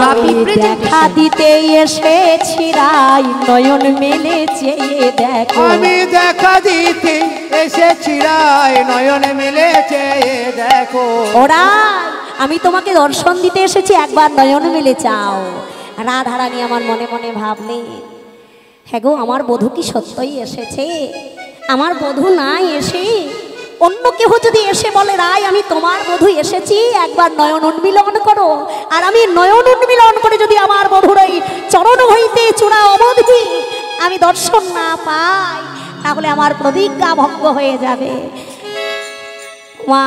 আমি দেখা দিতে এসেছি রাই নয়ন মেলে চেয়ে দেখো আমি দেখা দিতে এসেছি রাই নয়ন মেলে চেয়ে দেখো ওরা আমি তোমাকে দর্শন দিতে এসেছি একবার নয়ন মেলে চাও রাধারানী আমার মনে মনে ভাবলে হ্যাঁ গো আমার বধূ কি সত্যই এসেছে আমার বধূ নাই এসে অন্য কেহ যদি এসে বলে রায় আমি তোমার বধূ এসেছি একবার নয়ন উন্মিলন করো আর আমি নয়ন উন্মিলন করে যদি আমার বধূর এই চরণ হইতে চূড়া অবধি আমি দর্শন না পাই তাহলে আমার প্রতিজ্ঞা ভঙ্গ হয়ে যাবে মা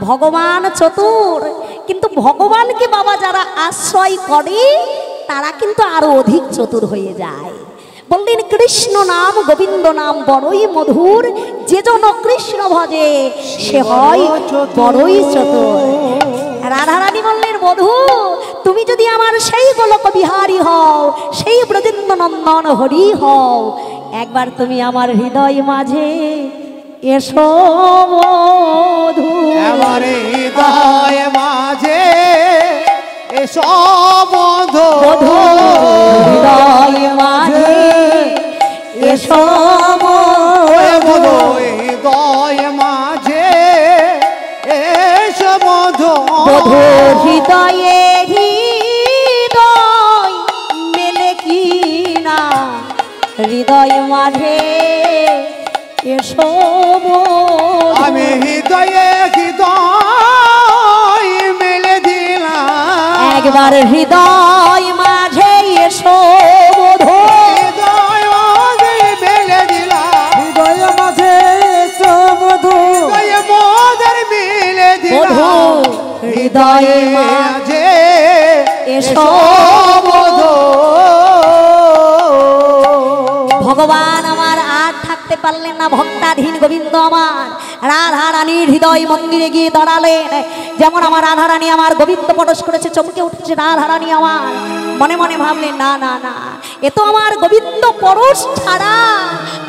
ভগবান চতুর কিন্তু ভগবানকে বাবা যারা আশ্রয় করে তারা কিন্তু আরো অধিক চতুর হয়ে যায় বললেন কৃষ্ণ নাম গোবিন্দ নাম বড়ই মধুর যে জন কৃষ্ণ ভজে সে হয় বড়ই চতুর রাধারানী বললেন বধূ তুমি যদি আমার সেই গোলক বিহারী হও সেই ব্রজেন্দ্র নন্দন হরি হও একবার তুমি আমার হৃদয় মাঝে এসো বধূ আমার হৃদয় মাঝে এসো বধূ হৃদয় মাঝে এসো বধূ হৃদয় মাঝে এসো বধূ বধূ হৃদয়ে হৃদয় মেলে কি না হৃদয় মাঝে এসো আমি হৃদয়ে হৃদয় মেলে দিলাম একবার হৃদয় মাঝে এসো বধূ হৃদয় মাঝে মেলে দিলাম হৃদয় মাঝে এসো বধূ হৃদয় মোদের মেলে বধূ দিলাম হৃদয় মাঝে এসো বধূ ভগবান আমার আর থাকতে পারলেন না ভক্তাধীন গোবিন্দ আমার রাধারানীর হৃদয় মন্দিরে গিয়ে দাঁড়ালেন যেমন আমার রাধারানী আমার গোবিন্দ পরশ করেছে চমকে উঠেছে রাধারানী আমার মনে মনে ভাবলেন না না না এ তো আমার গোবিন্দ পরশ ছাড়া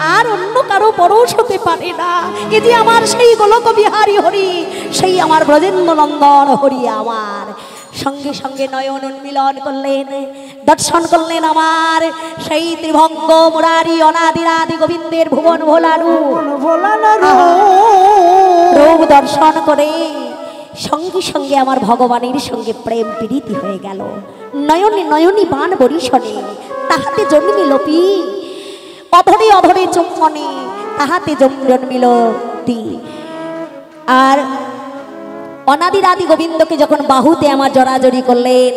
আর অন্য কারো পরশ হতে পারে না এ যে আমার সেই গোলক বিহারী হরি সেই আমার ব্রজেন্দ্র নন্দন হরি আমার সঙ্গে সঙ্গে নয়ন উন্মিলন করলেন দর্শন করলেন আমার সেই ত্রিভঙ্গ মুরারি অনাদিরাদি গোবিন্দের ভুবন ভোলারু রূপ দর্শন করে সঙ্গে সঙ্গে আমার ভগবানের সঙ্গে প্রেম প্রীতি হয়ে গেল নয়নে নয়নী বান বরিশনে তাহাতে জন্মিল পি অধরে অধরে চুম্বনে তাহাতে জন্মিল তি আর অনাদিরাদি গোবিন্দকে যখন বাহুতে আমার জড়াজড়ি করলেন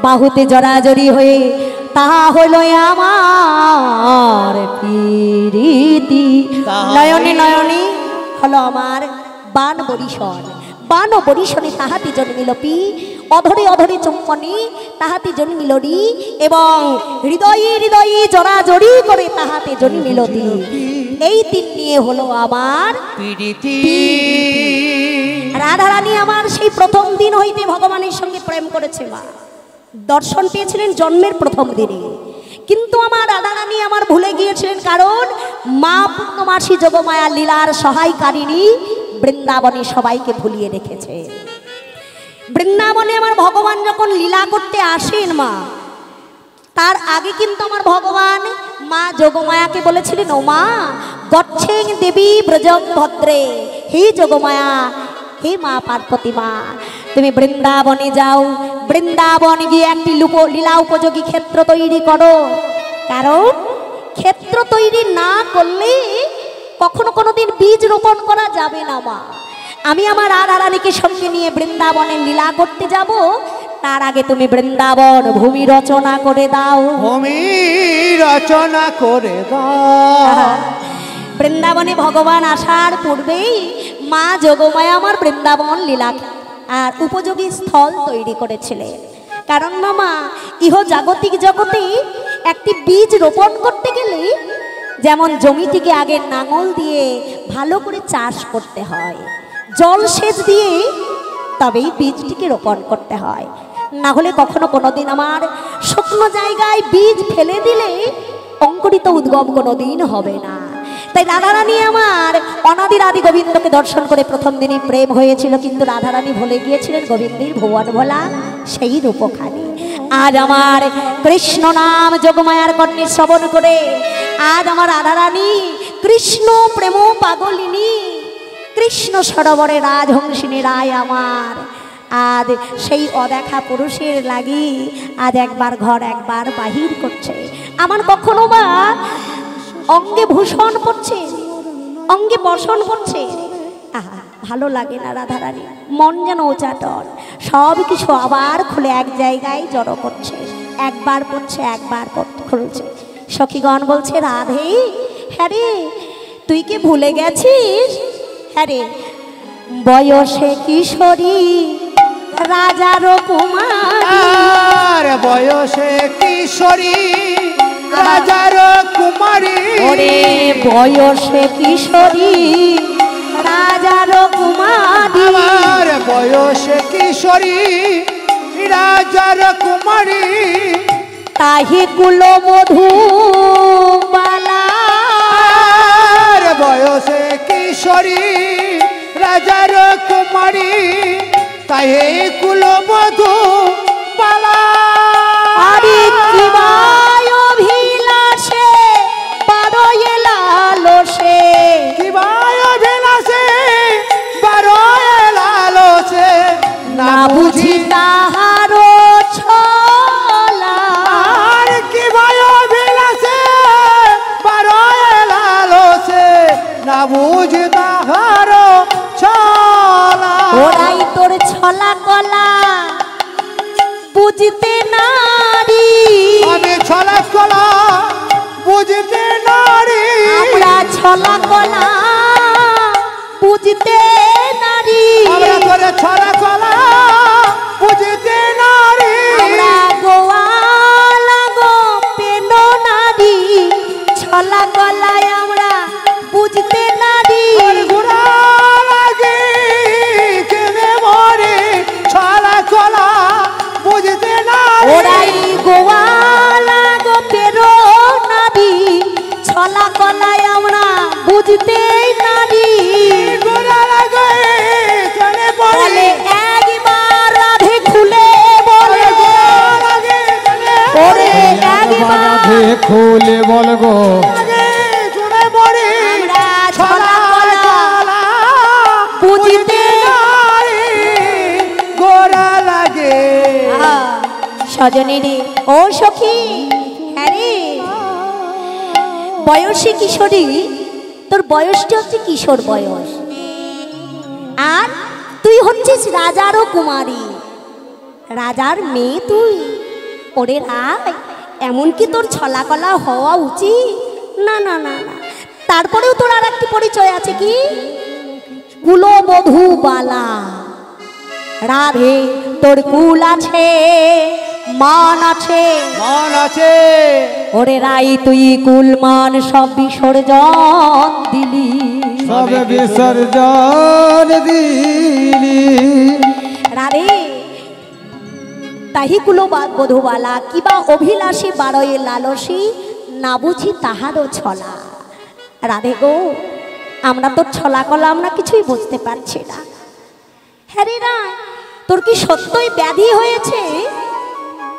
বাহুতে জড়াজড়ি হয়ে তাহা হইল আমার প্রীতি নয়নে নয়নে হলো আমার বান বরিশন বান ও বরিশনে তাহাতে জন্মিল পি অধরে অধরে চুম্বনে তাহাতে জন্মিল রি এবং হৃদয়ে হৃদয়ে জড়াজড়ি করে তাহাতে জন্মিল তি এই তিন নিয়ে হলো আমার প্রীতি রাধারানী আমার সেই প্রথম দিন হইতে ভগবানের সঙ্গে প্রেম করেছে মা দর্শন পেয়েছিলেন জন্মের প্রথম দিনে কিন্তু আমার রাধারানী আমার ভুলে গিয়েছিলেন কারণ মা পূর্ণমাসী যোগমায়া লীলার সহায়কারিণী বৃন্দাবনে সবাইকে ভুলিয়ে রেখেছে বৃন্দাবনে আমার ভগবান যখন লীলা করতে আসেন মা তার আগে কিন্তু আমার ভগবান মা যোগমায়াকে বলেছিলেন ও মা গচ্ছেন দেবী ব্রজং ভদ্রে হে যোগমায়া হে মা পার্বতী মা তুমি বৃন্দাবনে যাও বৃন্দাবন গিয়ে একটি লীলা উপযোগী ক্ষেত্র তৈরি করো কারণ ক্ষেত্র তৈরি না করলে কখনো কোনোদিন বীজ রোপণ করা যাবে না মা আমি আমার রাধারানীকে সঙ্গে নিয়ে বৃন্দাবনে লীলা করতে যাব তার আগে তুমি বৃন্দাবন ভূমি রচনা করে দাও ভূমি রচনা করে দাও বৃন্দাবনে ভগবান আসার পূর্বেই মা যোগমায়া আমার বৃন্দাবন লীলা আর উপযোগী স্থল তৈরি করেছিলেন কারণ মামা ইহ জাগতিক জগতে একটি বীজ রোপণ করতে গেলে যেমন জমিটিকে আগে নাঙল দিয়ে ভালো করে চাষ করতে হয় জল সেচ দিয়ে তবেই বীজটিকে রোপণ করতে হয় না হলে কখনো কোনোদিন আমার শুকনো জায়গায় বীজ ফেলে দিলে অঙ্কুরিত উদ্গম কোনোদিন হবে না তাই রাধারানী আমার অনাদির আদি গোবিন্দকে দর্শন করে প্রথম দিনই প্রেম হয়েছিল কিন্তু রাধারানী ভুলে গিয়েছিলেন গোবিন্দের ভুবন ভোলা সেই রূপখানি আজ আমার কৃষ্ণ নাম যোগমায়ার কর্ণে শ্রবণ করে আজ আমার রাধারানী কৃষ্ণ প্রেম পাগলিনী কৃষ্ণ সরোবরে রাজহংসিনী রায় আমার আজ সেই অদেখা পুরুষের লাগি আজ একবার ঘর একবার বাহির করছে। আমার কখনো বা অঙ্গে ভূষণ পড়ছে, অঙ্গে বসন পড়ছে, আহা ভালো লাগে না রাধারানী, মন যেন উচাটন, সব কিছু আবার খুলে এক জায়গায় জড়ো করছে, একবার পড়ছে একবার খুলছে। সখীগণ বলছে রাধে, হ্যাঁ রে তুই কি ভুলে গেছিস? হ্যাঁ রে বয়সে কিশোরী রাজার কুমারী, বয়সে কিশোরী রাজার কুমারী, ওরে বয়সে কিশোরী রাজার কুমারী, আমার বয়সে কিশোরী রাজার কুমারী, তাহি কুল মধু বালা, বয়সে কিশোরী রাজার কুমারী, তাহে কুল মধু বালা। আরে কিবায় অভিলাষে বারোয় লালসে, কিবায় বিলাসে বারোয় লালসে, না বুঝি তাহার ছলা, আর কিবায় বিলাসে বারোয় লালসে, না বুঝি তাহার ছলা। ওরাই তোর ছলা কলা বুঝতে নারী, আমি ছলা কলা বুঝতে নারী, আমরা ছলা কলা বুঝতে নারী, আমরা তোরে ছলা কলা বুঝতে নারী, আমরা গোয়ালা গো পেন নারী, ছলা কলায় আমরা বুঝতে নারী, ঘোড়া লাগে কেনে মরে ছলা কলা বুঝতে নারী, ওরাই গোয়ালা গো পেরো নারী, ছলা কলায় আমরা বুঝতে নারী। ঘোড়া লাগে কেনে বলে মরে একবার রাধে খুলে বলে, লাগে কেনে ওরে একবার রাধে খুলে বল গো, লাগে শুনে মরে আমরা ছলা ছলা কলা বুঝতে নারী, ঘোড়া লাগে। সজনী রে ও সখী, হ্যাঁ রে বয়সে কিশোরী, তোর বয়সটা হচ্ছে কিশোর বয়স, আর তুই হচ্ছিস রাজারও কুমারী, রাজার মেয়ে তুই। ওরে রায় এমনকি তোর ছলাকলা হওয়া উচিত না, না না না। তারপরেও তোর আর একটি পরিচয় আছে, কি কুলবধূ বালা। রাধে তোর কুল আছে, মান আছে, মন আছে ওরে রাই তুই কুলমান সব বিসর্জন দিলি, সবে বিসর্জন দিলি। রাধে তাহি কুলো বধুবালা কিবা অভিলাষী বারয়ে লালসী, না বুঝি তাহারও ছলা। রাধে গো আমরা তোর ছলা কলা আমরা কিছুই বুঝতে পারছি না। হ্যাঁ রে না, তোর কি সত্যই ব্যাধি হয়েছে,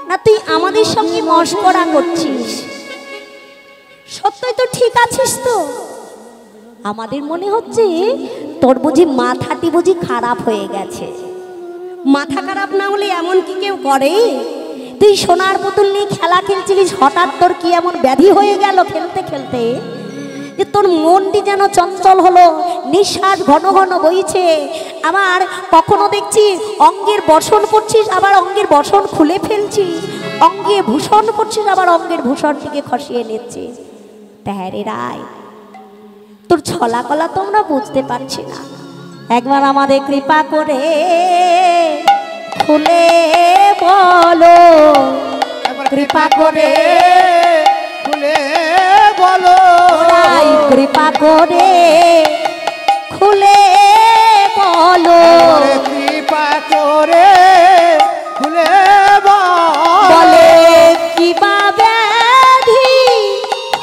না তুই আমাদের সঙ্গে মশকরা করছিস? সত্যই তো ঠিক আছিস তো? আমাদের মনে হচ্ছে তোর বুঝি মাথাটি বুঝি খারাপ হয়ে গেছে। মাথা খারাপ না হলে এমন কি কেউ করে? তুই সোনার বোতল নিয়ে খেলা খেলছিলিস, হঠাৎ তোর কি এমন ব্যাধি হয়ে গেল খেলতে খেলতে যে তোর মনটি যেন চঞ্চল হলো, নিঃশ্বাস ঘন ঘন বইছে, আবার কখনো দেখছি অঙ্গের বসন করছিস আবার অঙ্গের বসন খুলে ফেলছিস, অঙ্গে ভূষণ করছিস আবার অঙ্গের ভূষণটিকে খসিয়ে নিচ্ছিস। হ্যাঁ রে রায়, তোর ছলা কলা তো আমরা বুঝতে পারছি না, একবার আমাদের কৃপা করে খুলে বলো, কৃপা করে খুলে বলো, রাই কৃপা করে খুলে বলো, কৃপা করে খুলে বলে কিবা ব্যাধি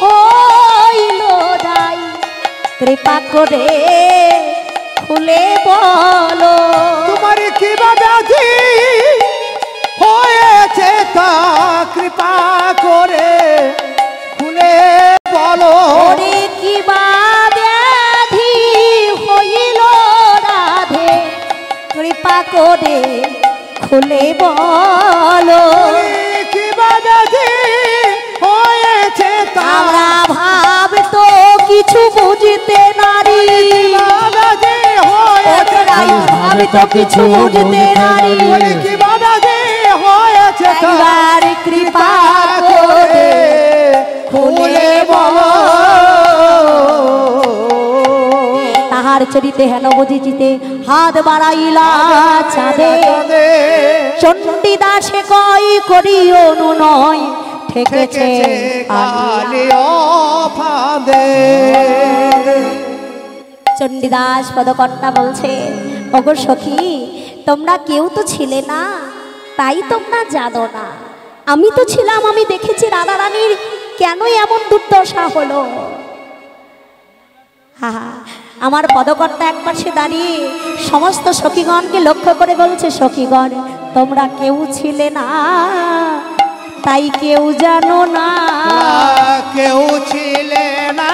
হইল রাই, কৃপা করে খুলে বলো, তোমার কি ব্যাধি হয়েছে তা কৃপা করে খুলে বলো। ওরে কি বা ব্যাধি হইল রাধে, কৃপা করে খুলে বলো। কি বা ব্যাধি হয়েছে আমরা ভাব তো কিছু বুঝতে নারী, ভাব তো কিছু বুঝতে নারী, কি বা ব্যাধি হয়েছে একবার কৃপা করে খুলে বলো। তাহার চরিতে হেন বুঝিতে হাত বাড়াইলা চাঁদে, চণ্ডীদাসে কয় করিও নয় ঠেকেছে কালিও ফাঁদে। চণ্ডীদাস পদকর্তা বলছে, ওগো সখী, তোমরা কেউ তো ছিলে না, তাই তোমরা জানো না। আমি তো ছিলাম, আমি দেখেছি রাধা রানীর কেন এমন দুর্দশা হলো। হা হা, আমার পদকর্তা একপাশে দাঁড়িয়ে সমস্ত সখীগণকে লক্ষ্য করে বলছে, সখীগণ তোমরা কেউ ছিলে না, তাই কেউ জানো না। কেউ ছিলে না,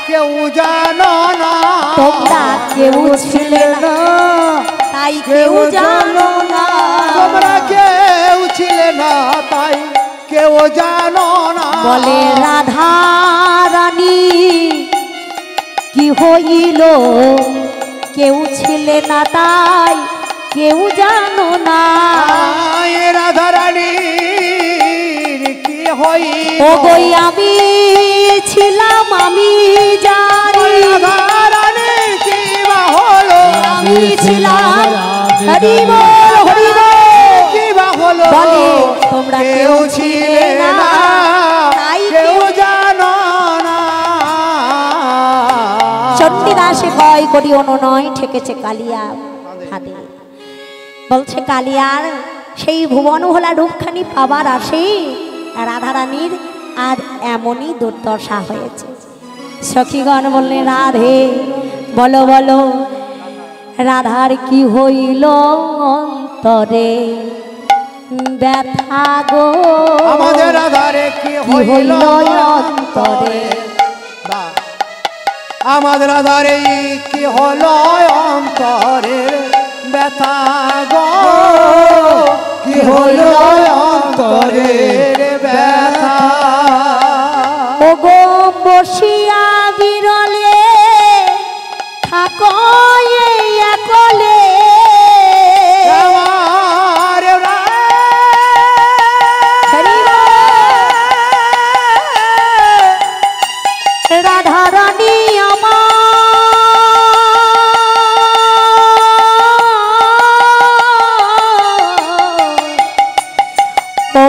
কেউ জানো না। তোমরা কেউ ছিলে না, তাই কেউ জানো না। তোমরা কেউ ছিলে না, তাই কেউ জানো না। বলে রাধা রানী কি হইল, কেউ ছিলে না তাই কেউ জানো না। রাধা রানীর কি হইল, ও গই আমি ছিলাম, আমি জানি। রাধা রানীর কি বা হলো, আমি ছিলাম, হরি বল হরি বল। কি বা হলো। বলে তোমরা কেউ ছিলে না, তাই কেউ জানো না। চণ্ডীদাসে ভয় করি নয় ঠেকেছে কালিয়া হাতে। বলছে কালিয়ার সেই ভুবন ভোলা রূপখানি পাবার আসে রাধারানীর আর এমনই দুর্দশা হয়েছে। সখীগণ বললেন, রাধে বলো বলো, রাধার কি হইল অন্তরে ব্যথা গো, আমাদের রাধারে কি হইল অন্তরে। আমাদের রাধারে কি হলো অন্তরে ব্যথা গো, কি হইল অন্তরে ব্যথা। ও গো বসিয়া বিরলে থাকো এই একলে, আমার রাধা রানী আমার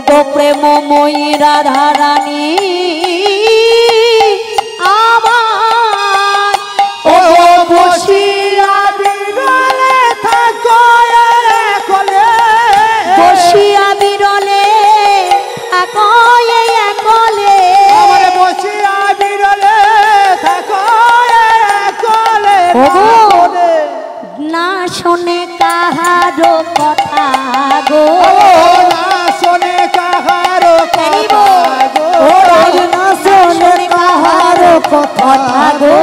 গো প্রেমময়ী রাধা রানী আমার, ও বসিয়া বিরলে থাকো একলে, বসিয়া বিরলে থাকো এই একলে। আমার বসিয়া বিরলে থাকো একলে। না শোনে কাহারো কথা গো, না শোনে কাহারো কথা গো, না শোনে কাহারো কথা গো,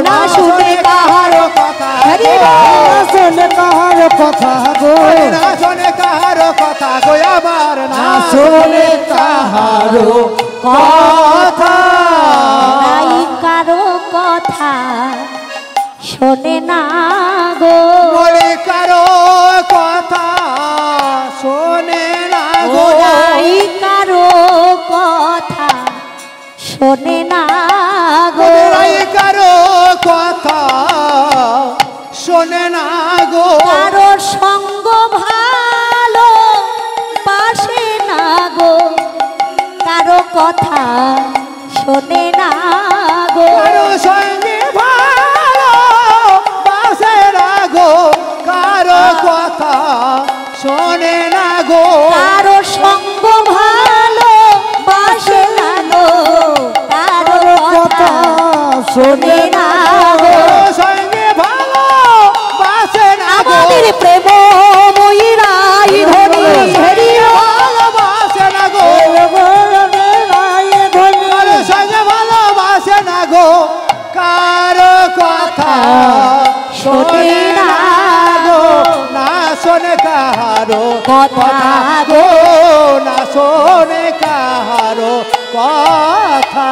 না শুনে কাহারো কথা না শোনে কাহারো কথা গো, না শোনে কাহারো কথা গো, আবার না শোনে কাহারো কথা নাই কারো কথা শোনে না গো, বলি কারো কথা শোনে না গো, নাই কারো কথা শোনে না গো, বলি কারো কথা শোনে না গো, কারো সঙ্গ ভালো বাসে না গো, কারো কথা শোনে না গো, কারো সঙ্গে ভালো বাসে না গো, কারো কথা শোনে না গো, কারো সঙ্গ ভালো বাসে না গো, কারো কথা শোনে না গো। কারো সঙ্গে ভালো বাসে না গো, আমাদের প্রেম ময়ূরাই ধরি হরি কথা গো না শোনে কাহারো কথা।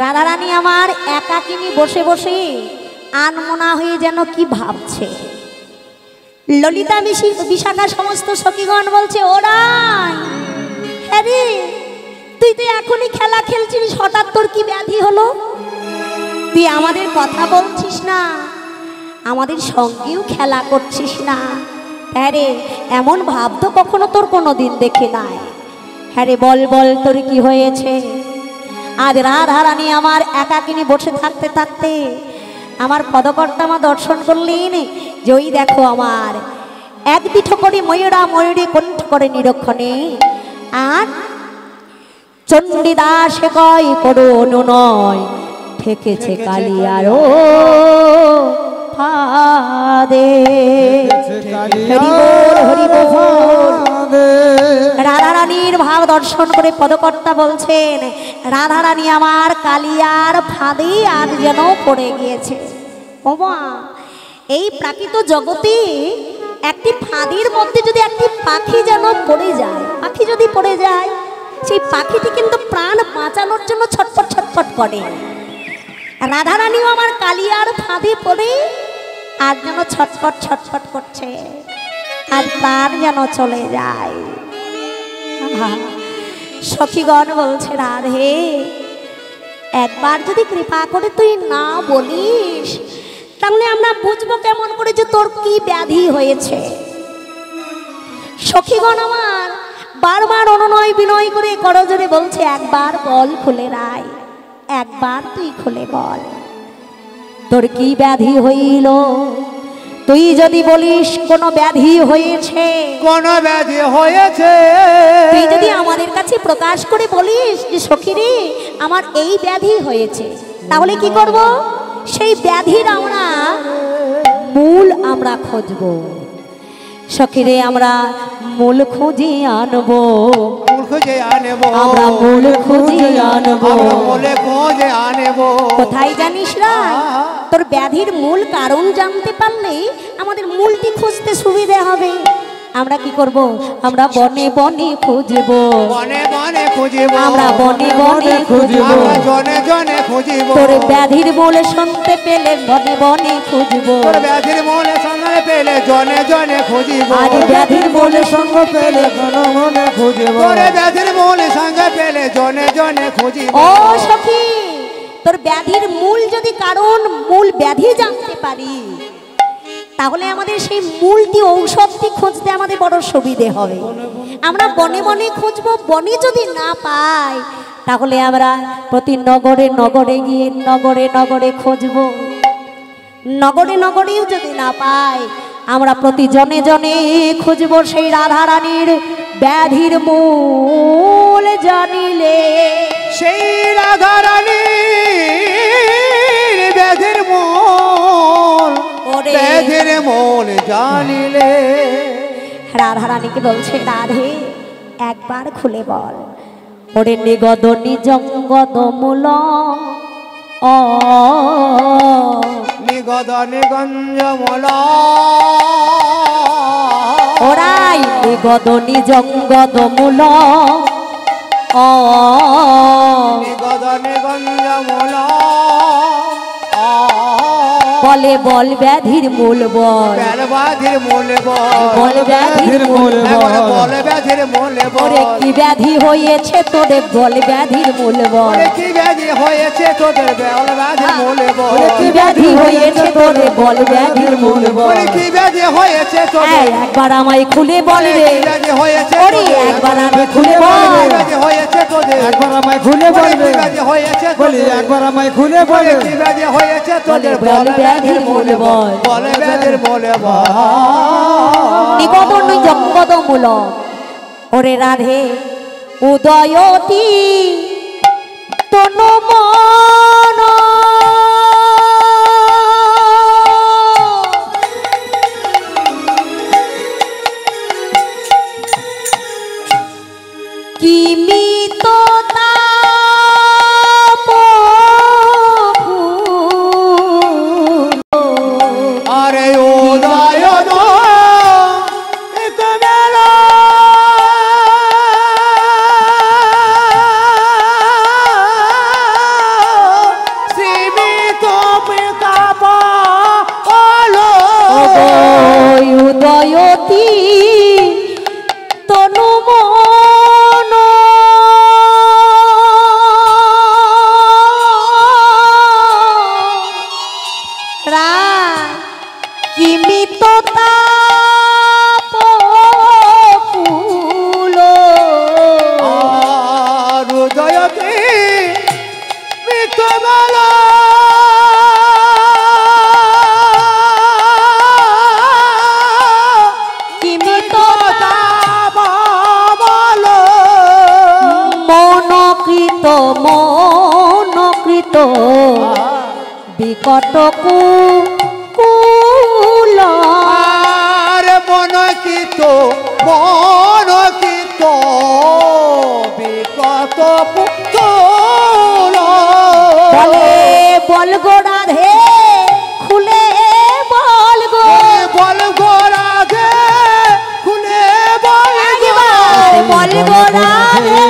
রাধারানী আমার একাকিনী বসে বসে আনমনা হয়ে যেন কি ভাবছে। ললিতা বিশাখা সমস্ত সখীগণ বলছে, ওরাই হ্যাঁ রে, তুই তো এখনই খেলা খেলছিস, হঠাৎ তোর কি ব্যাধি হলো? তুই আমাদের কথা বলছিস না, আমাদের সঙ্গেও খেলা করছিস না। হ্যাঁ রে, এমন ভাব তো কখনো তোর কোনো দিন দেখে নাই। হ্যাঁ রে, বল বল তোর কি হয়েছে? আজ রাধারানী আমার একাকিনী বসে থাকতে থাকতে আমার পদকর্তামা দর্শন করলেন যে ওই দেখো আমার এক পিঠ করে ময়ূরা ময়ূরী কণ্ঠ করে নিরক্ষণে, আর চণ্ডীদাস কয় করুণ নয় ঠেকেছে কালিয়ারও ফাঁদে। হরি বল হরি বল। রাধারানীর ভাব দর্শন করে পদকর্তা বলছেন, রাধারানী আমার কালিয়ার ফাঁদে আর যেন পড়ে গিয়েছে। ওমা, এই প্রাকৃত জগতে একটি ফাঁদের মধ্যে যদি একটি পাখি যেন পড়ে যায়, পাখি যদি পড়ে যায়, সেই পাখিটি কিন্তু প্রাণ বাঁচানোর জন্য ছটফট ছটফট করে। রাধারানীও আমার কালিয়ার ফাঁদে পড়ে আর যেন ছটফট ছটফট করছে, আর প্রাণ যেন চলে যায়। সখীগণ বলছে, রাধে একবার যদি কৃপা করে তুই না বলিস, তাহলে আমরা বুঝবো কেমন করে যে তোর কি ব্যাধি হয়েছে। সখীগণ আমার বারবার অনুনয় বিনয় করে করজোরে বলছে, একবার বল খুলে রায়, একবার তুই খুলে বল তোর কি ব্যাধি হইল। তুই যদি বলিস কোনো ব্যাধি হয়েছে, কোন ব্যাধি হয়েছে, তুই যদি আমাদের কাছে প্রকাশ করে বলিস যে সখীরে আমার এই ব্যাধি হয়েছে, তাহলে কি করব? সেই ব্যাধির আমরা খুঁজবো। সখীরে আমরা মূল খুঁজে আনবো, আমরা মূল খুঁজে আনবো। কোথায় জানিস না, তোর ব্যাধির মূল কারণ জানতে পারলে আমাদের মূলটি খুঁজতে সুবিধা হবে। আমরা কি করব? আমরা বনে বনে খুঁজবো, বনে বনে খুঁজবো, আমরা বনে বনে খুঁজবো, আমরা জনে জনে খুঁজবো। তোর ব্যাধির মূল শুনতে পেলে বনে বনে খুঁজবো, তোর ব্যাধির মূল সঙ্গে পেলে জনে জনে খুঁজবো, আর ব্যাধির মূল সঙ্গ পেলে মনে মনে খুঁজবো, তোর ব্যাধির মূল সঙ্গে পেলে জনে জনে খুঁজবো। ও সখী, তোর ব্যাধির মূল যদি কারণ মূল ব্যাধি জানতে পারি, তাহলে আমাদের সেই মূলটি ঔষধটি খুঁজতে আমাদের বড় সুবিধে হবে। আমরা বনে বনে খুঁজবো, বনে যদি না পাই তাহলে আমরা প্রতি নগরে নগরে গিয়ে নগরে নগরে খুঁজবো, নগরে নগরেও যদি না পাই আমরা প্রতি জনে জনে খুঁজবো। সেই রাধারানীর ব্যাধির মূল জানিলে, সেই রাধারানীর ব্যাধির মূল, ব্যাধির মূল জানিলে। রাধারানীকে বলছে, রাধে একবার খুলে বল, ওরে নিগদ নিজঙ্গদ মূল, ও নিগদ নিগঞ্জ মূল, ওরাই নিগদ নিজঙ্গদ মূল, ও নিগদ নিগঞ্জ মূল, বলে বল ব্যাধির মূল বল, ব্যাধির মূল বল, বল ব্যাধির মূল বল, বল ব্যাধির মূল বল। ওরে কি ব্যাধি হয়েছে তোরে বল ব্যাধির মূল বল, কি ব্যাধি হয়েছে তোদের বল ব্যাধির মূল বল, কি ব্যাধি হয়েছে তোরে বল ব্যাধির মূল বল, কি ব্যাধি হয়েছে তোদের, একবার আমায় খুলে বল রে, ব্যাধি হয়েছে ওরে একবার আমায় খুলে বল, ব্যাধি হয়েছে তোদের, একবার আমায় খুলে বলবে, ব্যাধি হয়েছে বলি একবার আমায় খুলে বলে, কি ব্যাধি হয়েছে তোদের, বল ব্যাধির মূল বল, বল ব্যাধির মূল বল। নিগদ নিজঙ্গদ মূল। ওরে রাধে উদয়তি তনু মন, কিমিত তাপ আরে উদয় বিকট কুকুল আর মনকিত বিকত পুতুল বলে বল গো রাধে খুলে বল গো বল গো রাধে খুলে বল গো বল গো রাধে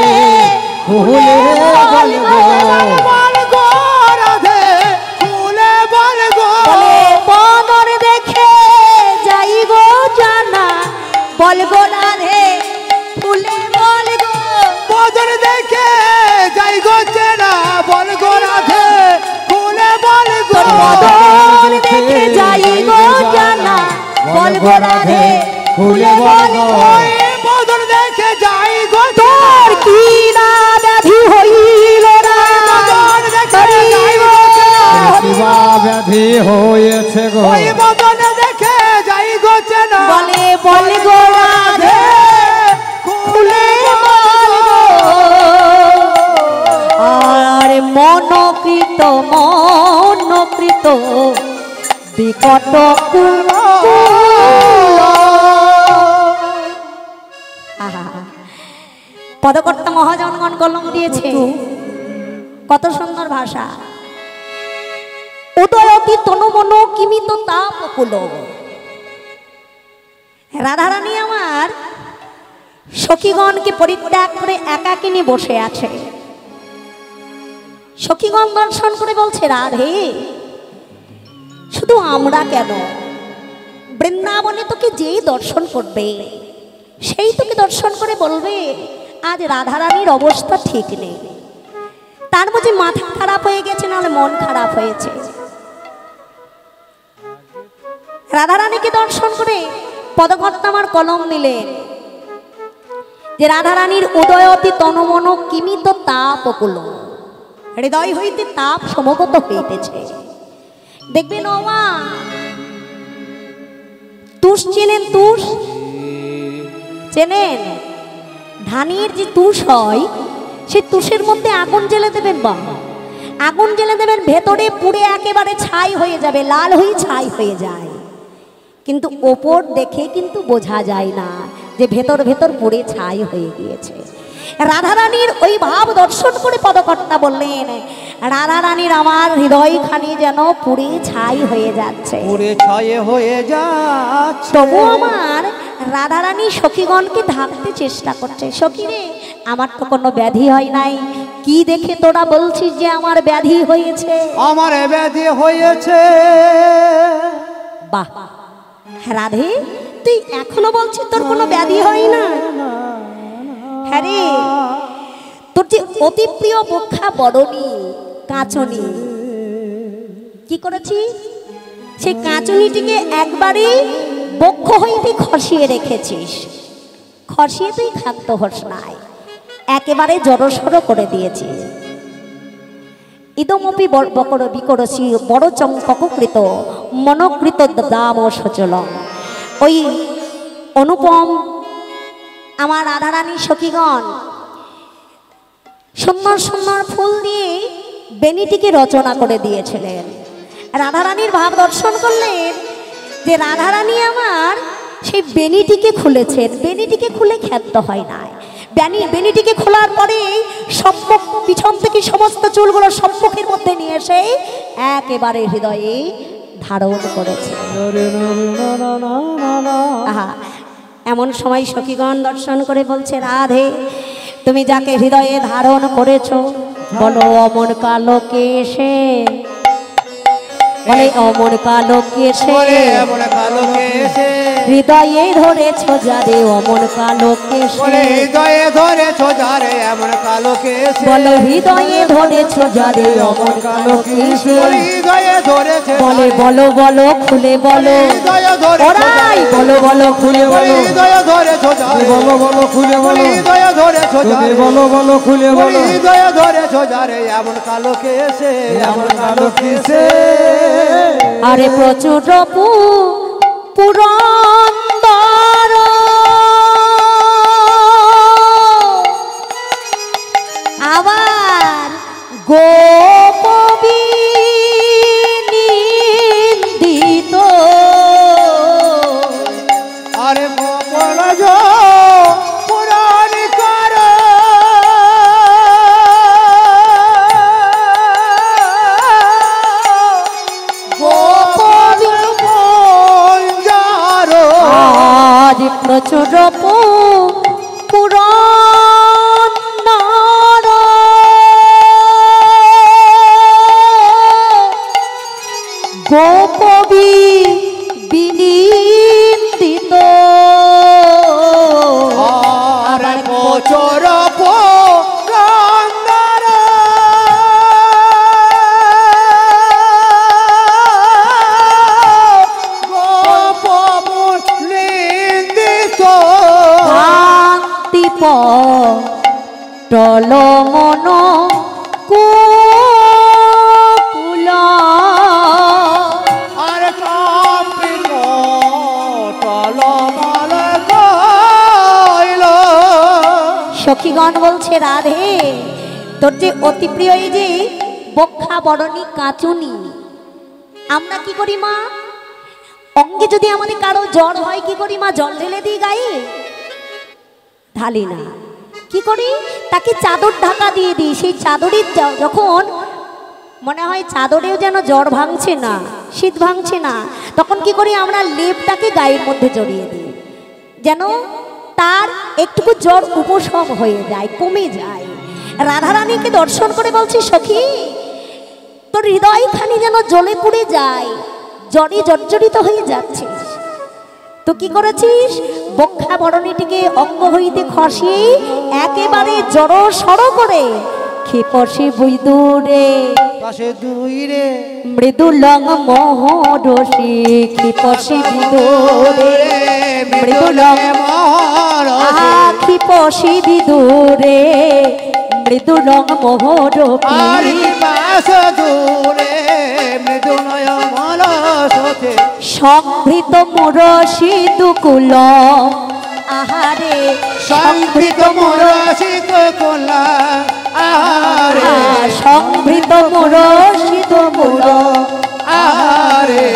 খুলে বল গো বল গো রাধে খুলে বল গো বলে বদর দেখে যাই গো জানা বল গো রাধে খুলে বল গো বদর দেখে যাই গো চেনা বল গো রাধে খুলে বল গো বদর দেখে যাই গো জানা বল গো রাধে খুলে বল গো বদর দেখে যাই গো তোর কি না ব্যাধি হইল না বদর দেখে যাই গো কিবা ব্যাধি হয়েছে গো ওই বদর দেখে যাই গো চেনা বলে বল গো রাধে খুলে বল গো আর মনকৃত বিকট কুকুল পদকর্তা মহাজনগণ কলম দিয়েছে কত সুন্দর ভাষা উদয়তি তনুমন কিমিত তাপকুল রাধারানী আমার সখীগণকে পরিত্যাগ করে একাকিনী বসে আছে সখীগণ দর্শন করে বলছে রাধে শুধু আমরা কেন বৃন্দাবনে তোকে যেই দর্শন করবে সেই তোকে দর্শন করে বলবে আজ রাধারানীর অবস্থা ঠিক নেই তার বুঝি মাথা খারাপ হয়ে গেছে নাহলে মন খারাপ হয়েছে রাধারানীকে দর্শন করে পদকর্তা আমার কলম নিলেন যে রাধারানীর উদয়তি তনমন কিমিত তাপকুল হৃদয় হইতে তাপ সমগত হইতেছে দেখবেন ওমা তুষ চেনেন তুষ চেনেন ধানের যে তুষ হয় সে তুষের মধ্যে আগুন জ্বেলে দেবেন বা আগুন জ্বেলে দেবেন ভেতরে পুড়ে একেবারে ছাই হয়ে যাবে লাল হয়ে ছাই হয়ে যায় কিন্তু ওপর দেখে কিন্তু বোঝা যায় না যে ভেতর ভেতর পুড়ে ছাই হয়ে গিয়েছে রাধারানীর ওই ভাব দর্শন করে পদকর্তা বললেন রাধারানীর আমার হৃদয়খানি যেন পুড়ে ছাই হয়ে যাচ্ছে পুরে ছয়ে হয়ে যাচ্ছে তবু আমার রাধারানী সখীগণকে ঢাকতে চেষ্টা করছে সখী রে আমার তো কোনো ব্যাধি হয় নাই কি দেখে তোরা বলছিস যে আমার ব্যাধি হয়েছে আমার ব্যাধি হয়েছে বাহ রাধে তুই এখনো বলছিস তোর কোনো ব্যাধি হয় না হ্যাঁ রে তোর যে অতি প্রিয় বক্ষা বরণী কাঁচনি কি করেছিস সেই কাঁচনিটিকে একবারে বক্ষ হইতে খসিয়ে রেখেছিস খসিয়ে তুই খাদ্য হস নাই একেবারে জড়সড় করে দিয়েছিস ইদমপি বকর বিকরসি বড় চঙ্ককৃত মনকৃত দাম ও সচলম ওই অনুপম আমার রাধারানী সখীগণ সুন্দর সুন্দর ফুল দিয়ে বেনিটিকে রচনা করে দিয়েছিলেন রাধারানীর ভাব দর্শন করলেন যে রাধারানী আমার সেই বেনিটিকে খুলেছেন বেনিটিকে খুলে খ্যাত হয় না বেনিটিকে খোলার পরে সম্মুখ পিছন থেকে সমস্ত চুলগুলো সম্মুখের মধ্যে নিয়ে এসে একেবারে হৃদয়ে ধারণ করেছে আহা এমন সময় সখীগণ দর্শন করে বলছে রাধে তুমি যাকে হৃদয়ে ধারণ করেছো বলো অমন কালো কেশে বলে অমন কালো কেশে হৃদয়ে ধরেছো যারে অমন কালো কেশে হৃদয়ে ধরেছো যারে এমন কালো কেশে বলো হৃদয়ে ধরেছো যারে অমন কালো কেশে হৃদয়ে ধরেছে বলে বলো বলো খুলে বলো হৃদয়ে ধরেছো ওরাই বলো বলো খুলে বলো হৃদয়ে ধরেছো যারে বলো বলো খুলে বলো হৃদয়ে ধরেছো যারে বলো বলো খুলে বলো হৃদয়ে ধরেছো যারে এমন কালো কেশে এমন কালো কেশে আরে প্রচুর পুরন্দর আবার গোপবিনী টল মন কুকুল আর কম্পিত টলমল কইল। সখীগণ বলছে রাধে তোর যে অতি প্রিয় এই যে বক্ষা বরণী কাচুনি, আমরা কি করি মা, অঙ্গে যদি আমাদের কারো জ্বর হয় কি করি মা, জল ঢেলে দিই গায়ে? ঢালি না, কি করি তাকে চাদর ঢাকা দিয়ে দিই। সেই চাদরের যখন মনে হয় চাদরেও যেন জ্বর ভাঙছে না, শীত ভাঙছে না, তখন কি করি আমরা লেপটাকে গায়ের মধ্যে জড়িয়ে দিই, যেন তার একটুকু জ্বর উপশম হয়ে যায়, কমে যায়। রাধারানীকে দর্শন করে বলছি সখী তোর হৃদয়খানি যেন জ্বলে পুড়ে যায়, জ্বরে জর্জরিত হয়ে যাচ্ছিস। তো কি করেছিস, বক্ষা বরণীটিকে অঙ্গ হইতে খসিয়ে একেবারে জড়ো সড়ো করে ক্ষেপসে বই দূরে পাশে দুই রে মৃদুলং মহরসি ক্ষেপসে বিদূরে মৃদুলং ক্ষেপসে বিদূরে মৃদুলং মহরপি পাশ দূরে মৃদুনয় মলসতে সংভৃত মুরসি দুকুল আহারে সংভৃত মুরসিত কোলা আহারে সংভৃত মুরসি দুকুল আহারে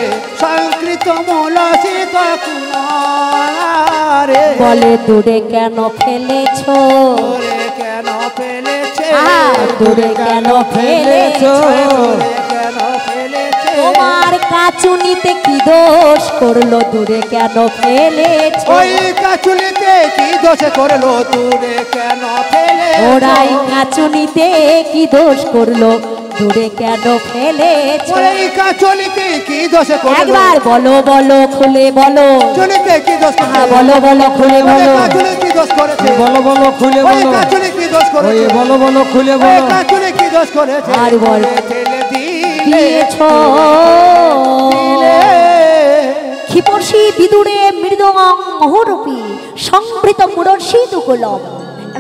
সংকৃত মুলসিত কুলারে বলে দূরে কেন ফেলেছো, ওরে কেন ফেলেছে দূরে কেন ফেলেছো, ওরে কেন ফেলেছে তোমার কাচুনিতে কি দোষ করলো, দূরে কেন ফেলেছো, ওই কাচুলিতে কি দোষ করলো দূরে কেন ফেলে ওরাই কাচুনিতে কি দোষ করলো, দূরে কেন ফেলেছো। ওই কাচুলিতে কি দোষ করলো একবার বলো বলো খুলে বলো, চুলিতে কি দোষ করলো বলো বলো খুলে বলো, কাচুলি কি দোষ করেছে বলো বলো খুলে ওই বলো, কাচুলি কি দোষ ওই করেছে বলো বলো খুলে ওই বলো। কাচুলি কি দোষ করেছে আর বল। ফেলে দিলে দিয়েছো ক্ষিপর্ষি বিদুরে মৃদঙ্গং মহরূপী সংভৃত মুরর্ষি দুকুলম।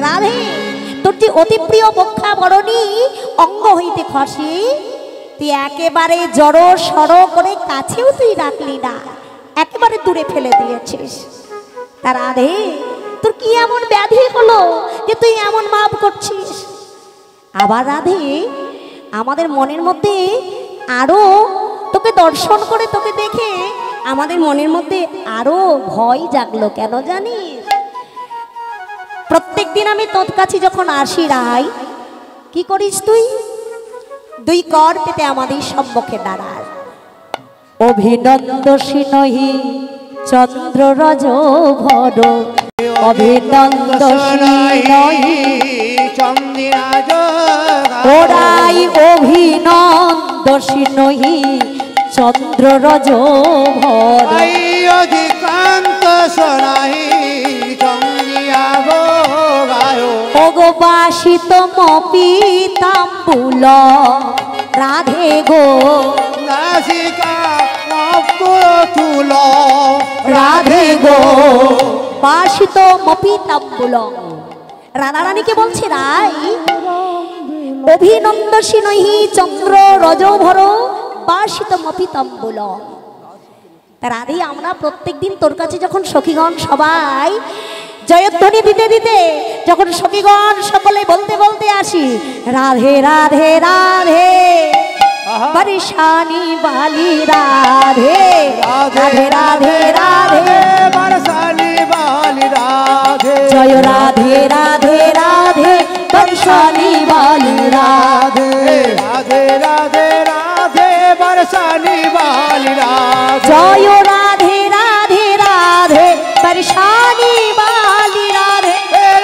রাধে তোর যে অতি প্রিয় বক্ষা বরণী অঙ্গ হইতে খসি তুই একেবারে জড়ো সড়ো করে কাছেও তুই রাখলি না, একেবারে দূরে ফেলে দিয়েছিস। তা রাধে তোর কি এমন ব্যাধি হলো যে তুই এমন মাপ করছিস? আবার রাধে আমাদের মনের মধ্যে আরো তোকে দর্শন করে তোকে দেখে আমাদের মনের মধ্যে আরো ভয় জাগলো, কেন জানিস? প্রত্যেক দিন আমি তোর কাছে যখন আসি রাই, কি করিস তুই? দুই কর পেতে আমাদের সম্মুখে দাঁড়াস। অভিনন্দসী নহি চন্দ্র রজ ভর, অভিনন্দসী নহি চন্দ্রাজ ওরাই অভিনন্দসী নহি চন্দ্র রজ ভর। অধিকান্ত শোনাহি চন্দ্রিয়াগ গায় অগবাসিত মপিতাম্বুল রাধে গো নাসিকা তুল রাধে গো বাসিত মপিতাম্বুল। রাধারানীকে বলছে রাই অভিনন্দসী নহি চন্দ্র রজভর বাসিত মপিতাম্বুল। রাধে আমরা প্রত্যেকদিন তোর কাছে যখন সখীগণ সবাই জয়ধ্বনি দিতে দিতে যখন সখীগণ সকলে বলতে বলতে আসি রাধে রাধে রাধে পরেশানি বালি রাধে রাধে রাধে রাধে বরসানি বালি রাধে জয় রাধে রাধে রাধে পরেশানি বালি রাধে রাধে রাধে রাধে বরসানি বালি রাধে জয় রাধে রাধে রাধে পরেশানি বালি রাধে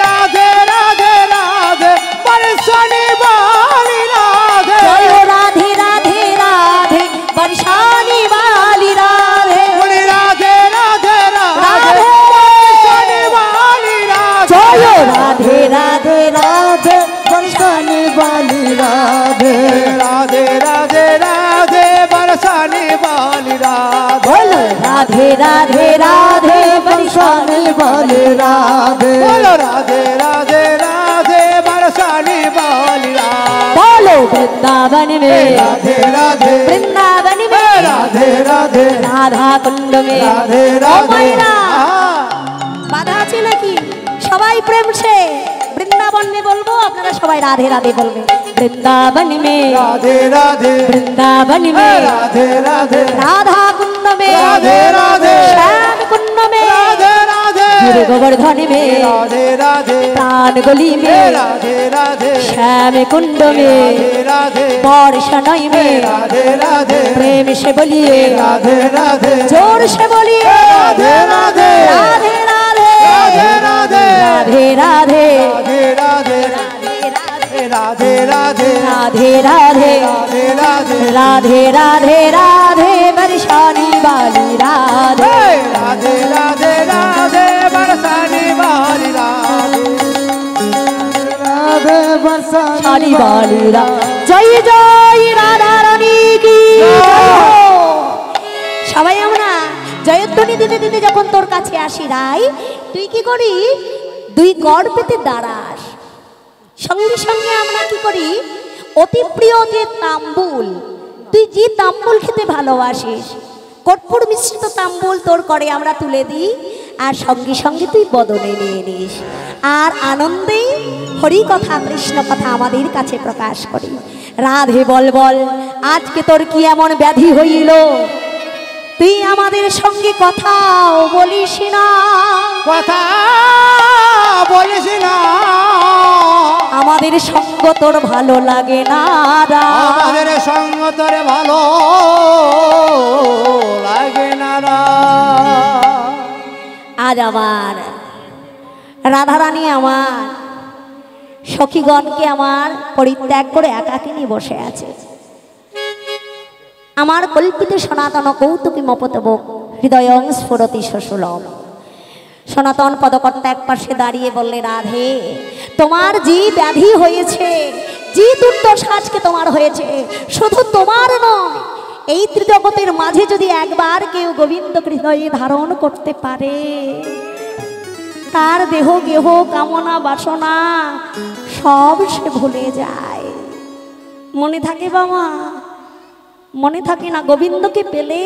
রাধে রাধে রাধে বরসানি বালি রাধে জয় রাধে রাধে রাধে পরেশানি বালি রাধে রাধে রাধে রাধে রাধে বরসানি বালি রাধে জয় রাধে রাধে বলো রাধে রাধে রাধে বরসানি বালি রাধে बोलो वृंदावन में राधे राधे वृंदावन में राधे राधे राधा कुंड में राधे ও राधे মাইরা, বাধা আছে নাকি? সবাই প্রেম সে বৃন্দাবন में বলবো, আপনারা সবাই রাধে রাধে বলবেন। वृंदावन में राधे राधे वृंदावन में राधे राधे राधा कुंड में राधे राधे श्याम कुंड में राधे राधे गिर गोवर्धन में राधे राधे प्राण गली में राधे राधे श्याम कुंड में राधे बर्षणय में राधे राधे प्रेम से बोलिए राधे राधे जोर से बोलिए राधे राधे राधे राधे राधे राधे राधे राधे राधे राधे राधे राधे राधे राधे राधे राधे राधे राधे बरसानी वाली राधे राधे राधे राधे बरसाने वाली राधे রাধে বর্ষানি शाली वाली राधे जय जय राधा रानी की সবাই আমরা জয়ধ্বনি দিতে দিতে যখন তোর কাছে আসি রাই, তুই কি করি? দুই গড় পেতে দাঁড়াস। সঙ্গে সঙ্গে আমরা কি করি? অতি প্রিয় যে তাম্বুল, তুই যে তাম্বুল খেতে ভালোবাসিস, কর্পূর মিশ্রিত তাম্বুল তোর করে আমরা তুলে দিই, আর সঙ্গে সঙ্গে তুই বদনে নিয়ে নিস, আর আনন্দে হরি কথা কৃষ্ণ কথা আমাদের কাছে প্রকাশ করি। রাধে বল বল, আজকে তোর কি এমন ব্যাধি হইল, তুই আমাদের সঙ্গে কথাও বলিস না, কথা বলিস না, আমাদের সঙ্গ তোর ভালো লাগে না রা। আমাদের সঙ্গ তোরে ভালো লাগে না রা। আজ আমার রাধারানী আমার সখীগণকে আমার পরিত্যাগ করে একাকিনী বসে আছে। আমার কল্পিত সনাতন কৌতুকী মপতব হৃদয়ং স্ফুরতি শশুলম। সনাতন পদকর্তা এক পাশে দাঁড়িয়ে বললে, রাধে তোমার যে ব্যাধি হয়েছে, যে দুর্দশা আজকে তোমার হয়েছে, শুধু তোমার নয়, এই ত্রিজগতের মাঝে যদি একবার কেউ গোবিন্দ হৃদয়ে ধারণ করতে পারে, তার দেহ গেহ কামনা বাসনা সব সে ভুলে যায়। মনে থাকে বাবা? মনে থাকে না? গোবিন্দকে পেলে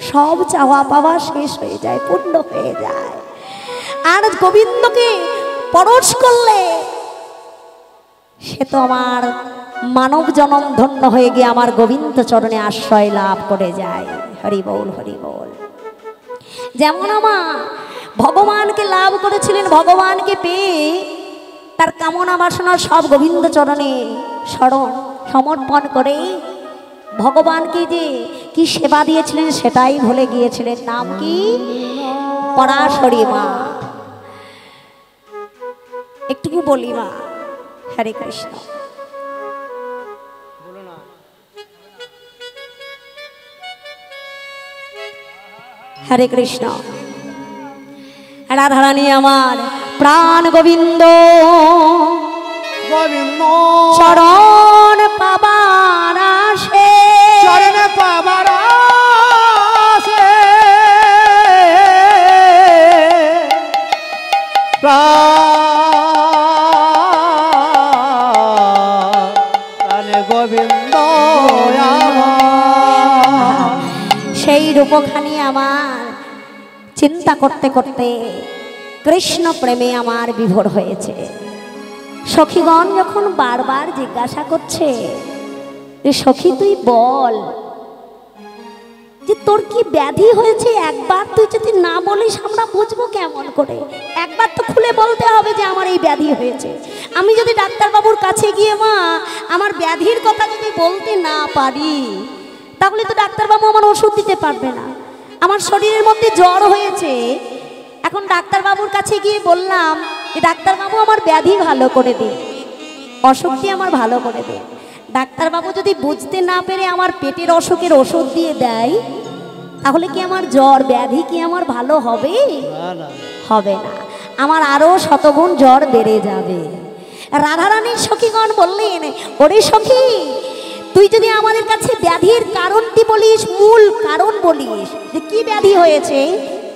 সব চাওয়া পাওয়া শেষ হয়ে যায়, পূর্ণ হয়ে যায়। আর গোবিন্দকে পরশ করলে সে তো আমার মানব জনম ধন্য হয়ে গিয়ে আমার গোবিন্দ চরণে আশ্রয় লাভ করে যায়। হরি বল হরি বল। যেমন আমার ভগবানকে লাভ করেছিলেন, ভগবানকে পেয়ে তার কামনা বাসনা সব গোবিন্দ চরণে সমর্পণ করে ভগবানকে যে কি সেবা দিয়েছিলেন সেটাই ভুলে গিয়েছিলেন। নাম কি? পরাশরী মা। একটুকু বলি মা, হরে কৃষ্ণ। হরে কৃষ্ণ। রাধারানী আমার প্রাণ গোবিন্দ গোবিন্দ চরণ পাবার আসে, চরণে পাবার আসে, প্রাণে গোবিন্দ আমার। সেই রূপখানি আমার চিন্তা করতে করতে কৃষ্ণ প্রেমে আমার বিভোর হয়েছে। সখীগণ যখন বারবার জিজ্ঞাসা করছে যে সখী তুই বল যে তোর কি ব্যাধি হয়েছে, একবার তুই যদি না বলিস আমরা বুঝবো কেমন করে? একবার তো খুলে বলতে হবে যে আমার এই ব্যাধি হয়েছে। আমি যদি ডাক্তারবাবুর কাছে গিয়ে মা আমার ব্যাধির কথা যদি বলতে না পারি, তাহলে তো ডাক্তারবাবু আমার ওষুধ দিতে পারবে না। আমার শরীরের মধ্যে জ্বর হয়েছে, এখন ডাক্তারবাবুর কাছে গিয়ে বললাম যে ডাক্তারবাবু আমার ব্যাধি ভালো করে দিন, অসুখটি আমার ভালো করে দিন। ডাক্তারবাবু যদি বুঝতে না পেরে আমার পেটের অসুখের ওষুধ দিয়ে দেয়, তাহলে কি আমার জ্বর ব্যাধি কি আমার ভালো হবে? হবে না, আমার আরো শতগুণ জ্বর বেড়ে যাবে। রাধারানীর সখীগণ বললেন, ওরে সখী তুই যদি আমাদের কাছে ব্যাধির কারণটি বলিস, মূল কারণ বলিস যে কি ব্যাধি হয়েছে,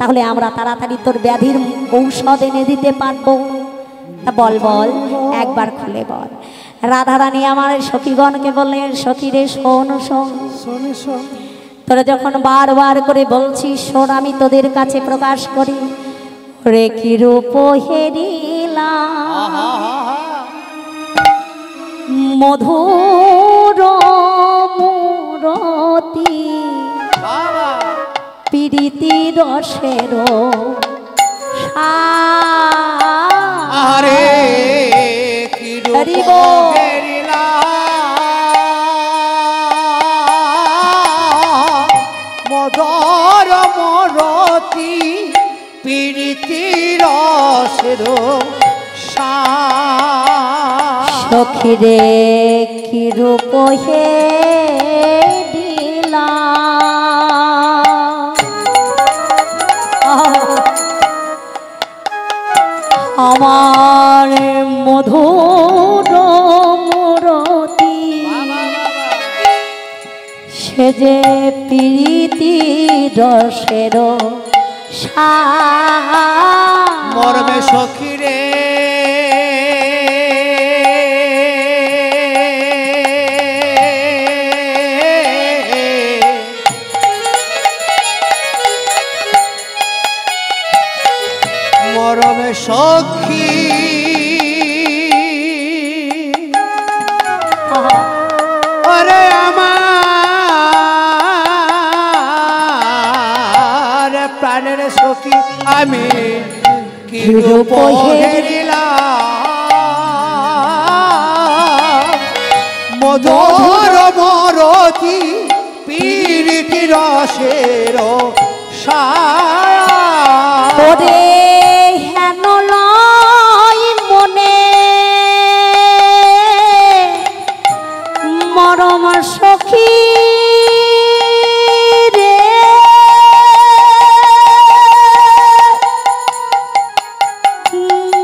তাহলে আমরা তাড়াতাড়ি তোর ব্যাধির ঔষধ এনে দিতে পারবো। তা বল বল, একবার খুলে বল। রাধারানী আমার সখীগণকে বললেন, সখী রে শোন শোন, শোনে শোন, তোরা যখন বারবার করে বলছিস শোন, আমি তোদের কাছে প্রকাশ করি। রে কি রূপ হেরিলাম মধুর মূরতি, প্রীতি রসের আরে কি রূপ হরিব। হেরিলা মদর মরতি প্রীতি রসের সখী রে কি রূপ হেরিলাম আমার মধুর মূরতি, সে যে প্রীতি রসের মরমে সখী রে মরমে সখী আরে আমার প্রাণের সখী আমি কি রূপ হেরিলাম মধুর মরতি প্রীতি রসের ওরে হেন লয় মনে মরম সখী রে,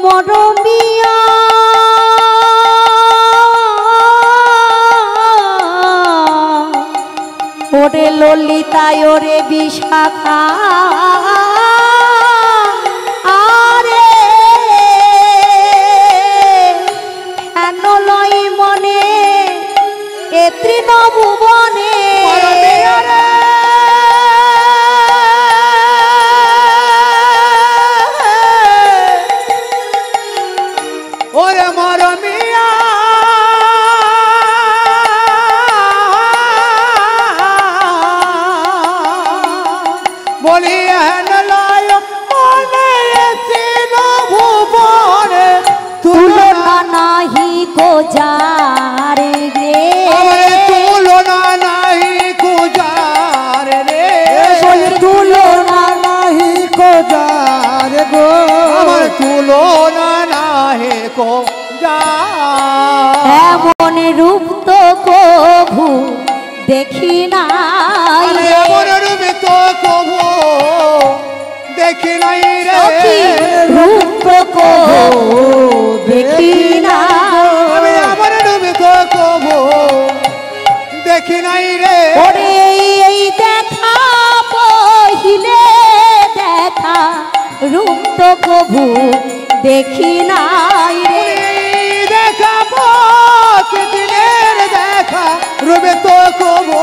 মরমিয়া ওরে ললিতায় ওরে বিশাখা, আরে হেন লয় মনে এ তৃণভুবনে ওরে মরমিয়া বলি হেন লয় মনে তিন ভুবনে তুলনা নাহি কো যারে রে, তুলনা নাহি কুজার রে বলি তুলনা নাহি কো যার গো, আমার তুলনা নাহি কো এমন রূপ তো কভু দেখি নাই রে, এমন রূপে তো কভু দেখি নাই রে সখী রূপ তো কভু দেখি নাই, এমন রূপে তো কভু দেখি নাই রে ওরে এই দেখা পহিলে দেখা রূপ তো কভু দেখি নাই রে, দেখা দিনের দেখা রূপে তো কভু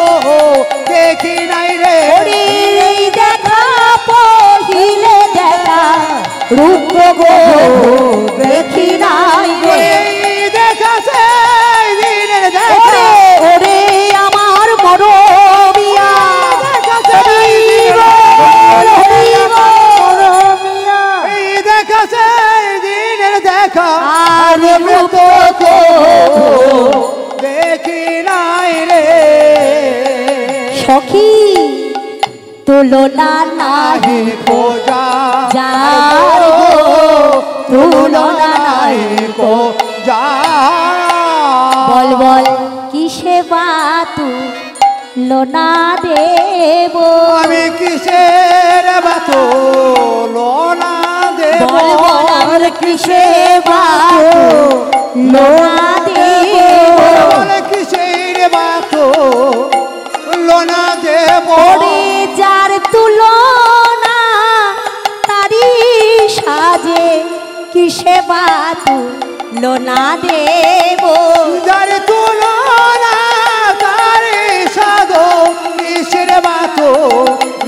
দেখি নাই রে ওরে এই দেখা পহিলে দেখা রূপ তো কভু দেখি নাই রে, দেখা সেই দিনের দেখা ওরে ওরে আমার মরমিয়া এই দেখা সেই দিনের দেখা আর রূপ তো দেখি নাই রে সখী তুলনা নাহি খোঁজা যার গো, তুলনা নাহি কো যা বল বল কিসে বা তুলনা দেব, আমি কিসের বাতো লোনা দেব বল বল আর কিসে বা তুলনা দেব, বলে কিসের বাতো লোনা দেব ওরে যার তুলনা তুলনা দেব, যার তুলনা তার সাধো কিসের বাতো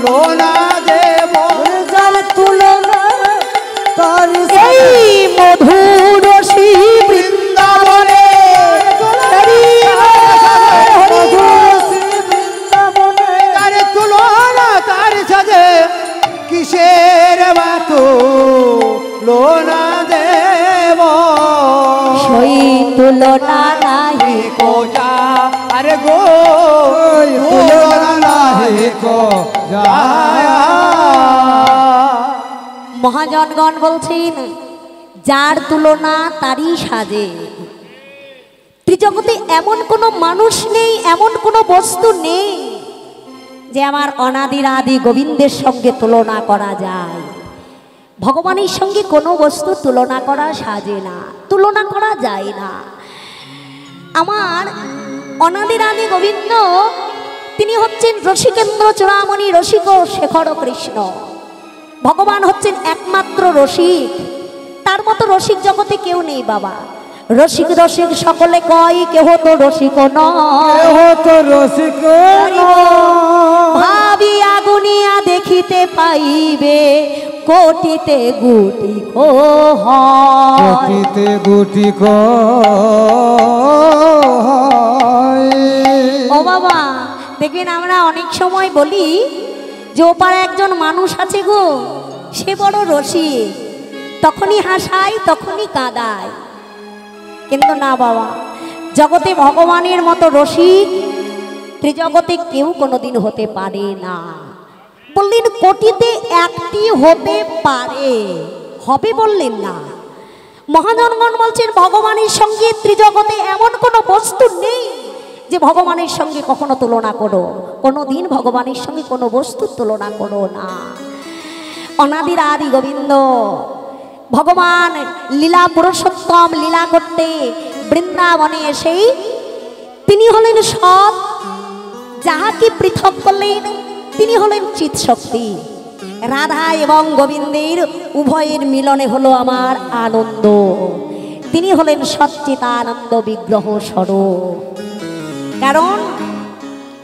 লোনা দেব, যার তুলনা তার এই মধুর রসি বৃন্দাবনে তার তুলনা তার সাথে কিসের বাতো লোনা দেব, সই তুলনা নাহি কোজা আরে গো তুলনা নাহি কো যায়। মহাজনগণ বলছেন যার তুলনা তারই সাজে। ত্রিজগতে এমন কোনো মানুষ নেই, এমন কোনো বস্তু নেই যে আমার অনাদির আদি গোবিন্দের সঙ্গে তুলনা করা যায়। ভগবানের সঙ্গে কোনো বস্তু তুলনা করা সাজে না, তুলনা করা যায় না। আমার অনাদির আদি গোবিন্দ তিনি হচ্ছেন রসিকেন্দ্র চূড়ামণি রসিক শেখর কৃষ্ণ। ভগবান হচ্ছেন একমাত্র রসিক, তার মতো রসিক জগতে কেউ নেই বাবা। রসিক রসিক সকলে কয়, কেহ তো রসিক নয়, কেহ তো রসিক ভাবিয়া গুনিয়া দেখিতে পাইবে কোটিতে গুটি হয়। কোটিতে গুটি ও বাবা দেখবেন আমরা অনেক সময় বলি যে ওপার একজন মানুষ আছে গো, সে বড় রসিক, তখনই হাসায় তখনই কাঁদায়। কিন্তু না বাবা, জগতে ভগবানের মতো রসিক ত্রিজগতে কেউ কোনোদিন হতে পারে না। বললেন কোটিতে একটি হতে পারে, হবে বললেন না। মহাজনগণ বলছেন ভগবানের সঙ্গে ত্রিজগতে এমন কোনো বস্তু নেই যে ভগবানের সঙ্গে কখনো তুলনা করো, কোনো দিন ভগবানের সঙ্গে কোনো বস্তুর তুলনা করো না। অনাদির আদি গোবিন্দ ভগবান লীলা পুরুষোত্তম লীলা করতে বৃন্দাবনে এসেই তিনি হলেন সৎ, যাহাকে পৃথক করলেন তিনি হলেন চিৎ শক্তি। রাধা এবং গোবিন্দের উভয়ের মিলনে হলো আমার আনন্দ, তিনি হলেন সচ্চিদানন্দ বিগ্রহ স্বরূপ। কারণ